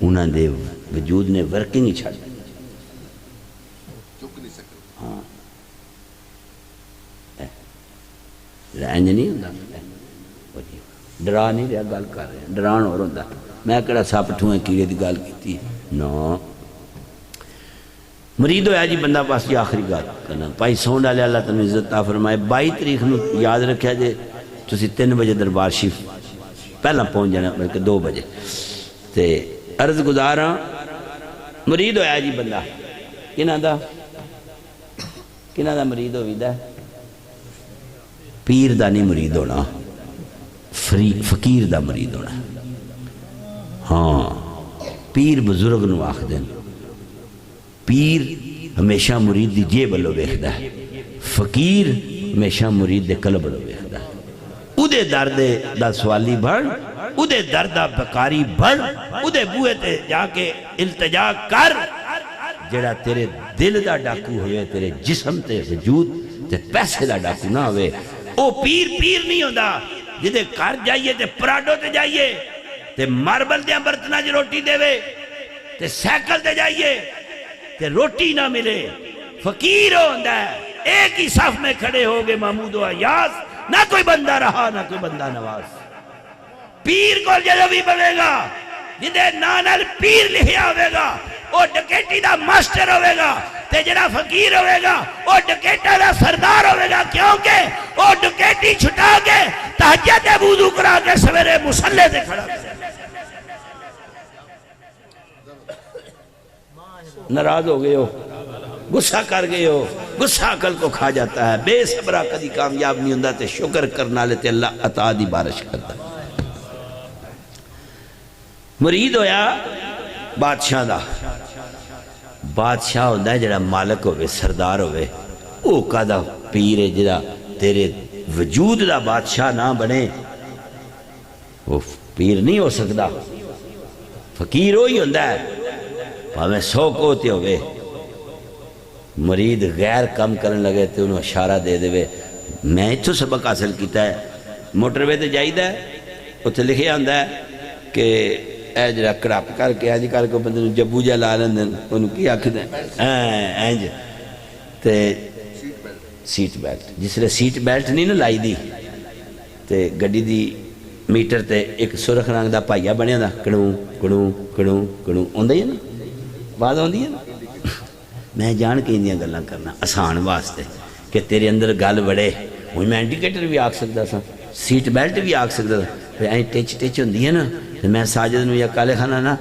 انہاں دے وجود نے ورکنگ ہی چھڑ چک نہیں سکتے ہاں رینج نہیں ہوندہ ڈرا نہیں رہا گل کر رہے ہیں ڈران اور ہوندہ میں کڑا ساپ ٹھوئیں کیڑے دی گل کیتی ہے نا مرید ہویا جی بندہ پاس جی آخری گل کرنا پائی سون ڈالے اللہ تعالیٰ عزت عطا فرمائے 22 تاریخ نو یاد رکھیا جے تسی 3 بجے دربار شریف پہلا پہنچ جانا بلکہ 2 بجے تے عرض گزاراں مرید ہویا جی بندہ کنہ دا مرید ہوئی دا پیر دا نہیں مرید ہونا فقیر دا مرید ہونا ہاں پیر بزرگ نو آخ دیں پیر ہمیشہ مرید دی جیب بلو بیخدہ ہے فقیر ہمیشہ مرید دے قلب بلو بیخدہ ہے او دے درد دا سوالی بڑھ او دے درد دا بکاری بڑھ او دے بوئے تے جا کے التجا کر جڑا تیرے دل دا ڈاکو ہوئے تیرے جسم تے وجود تے پیسے دا ڈاکو نہ ہوئے او پیر نہیں ہوندہ جدے کار جائیے تے پراڈو تے جائیے تے ماربل دے برتنا جو روٹی دے وے تے سیکل تے جائیے تے روٹی نہ ملے فقیر ہوندہ ہے ایک ہی صف میں کھڑے ہوگے محمود و عیاض نہ کوئی بندہ رہا نہ کوئی بندہ نواز پیر کو جدو بھی بنے گا جدے نانل پیر لکھیا ہوئے گا وہ ڈکیٹی دا ماسٹر ہوئے گا تے جڑا فقیر ہوئے گا وہ ڈکیٹا دا سردار ہوئے گا کیونکہ وہ ڈکیٹی چھٹا کے تہجد وضو کرا کے سویرے مصلی سے کھڑا ناراض ہو گئے ہو غصہ کر گئے ہو غصہ عقل کو کھا جاتا ہے بے صبرہ کدی کامیاب نہیں ہوندہ تے شکر کرنا لیتے اللہ عطا دی بارش کرتا ہے مرید ہویا بادشاہ دا بادشاہ ہوندہ ہے جڑا مالک ہوئے سردار ہوئے او کدا پیر ہے جڑا تیرے وجود دا بادشاہ نہ بنے وہ پیر نہیں ہو سکتا فقیر ہوئی ہوندہ ہے ہمیں 100 کوتے ہوئے مرید غیر کم کرنے لگے تھے انہوں اشارہ دے دے میں اتھو سبق حاصل کیتا ہے موٹر وے تے جائیدہ ہے اتھے لکھے آندہ ہے کہ اے جڑا کڑاپ کر کے آجی کر کے بندے جبو جا لالن انہوں کی آکھ دیں اینج تے سیٹ بیلٹ جس لئے سیٹ بیلٹ نہیں نہ لائی دی تے گڑی دی میٹر تے ایک سرخ رنگ دا پائیا بنیا دا کڑوں کڑوں کڑوں کڑوں ہوندہ ہی ہے نا بات ہوندی ہے نا میں جان کے اندیاں گلاں کرنا آسان واسطے کہ تیرے اندر گل بڑے ہوئی میں انڈیکیٹر بھی آکھ سکتا سا سیٹ بیلٹ بھی آکھ سکتا تھا پھر این ٹچ ہوندی ہے نا میں ساجد نو یا کالے خانہ نا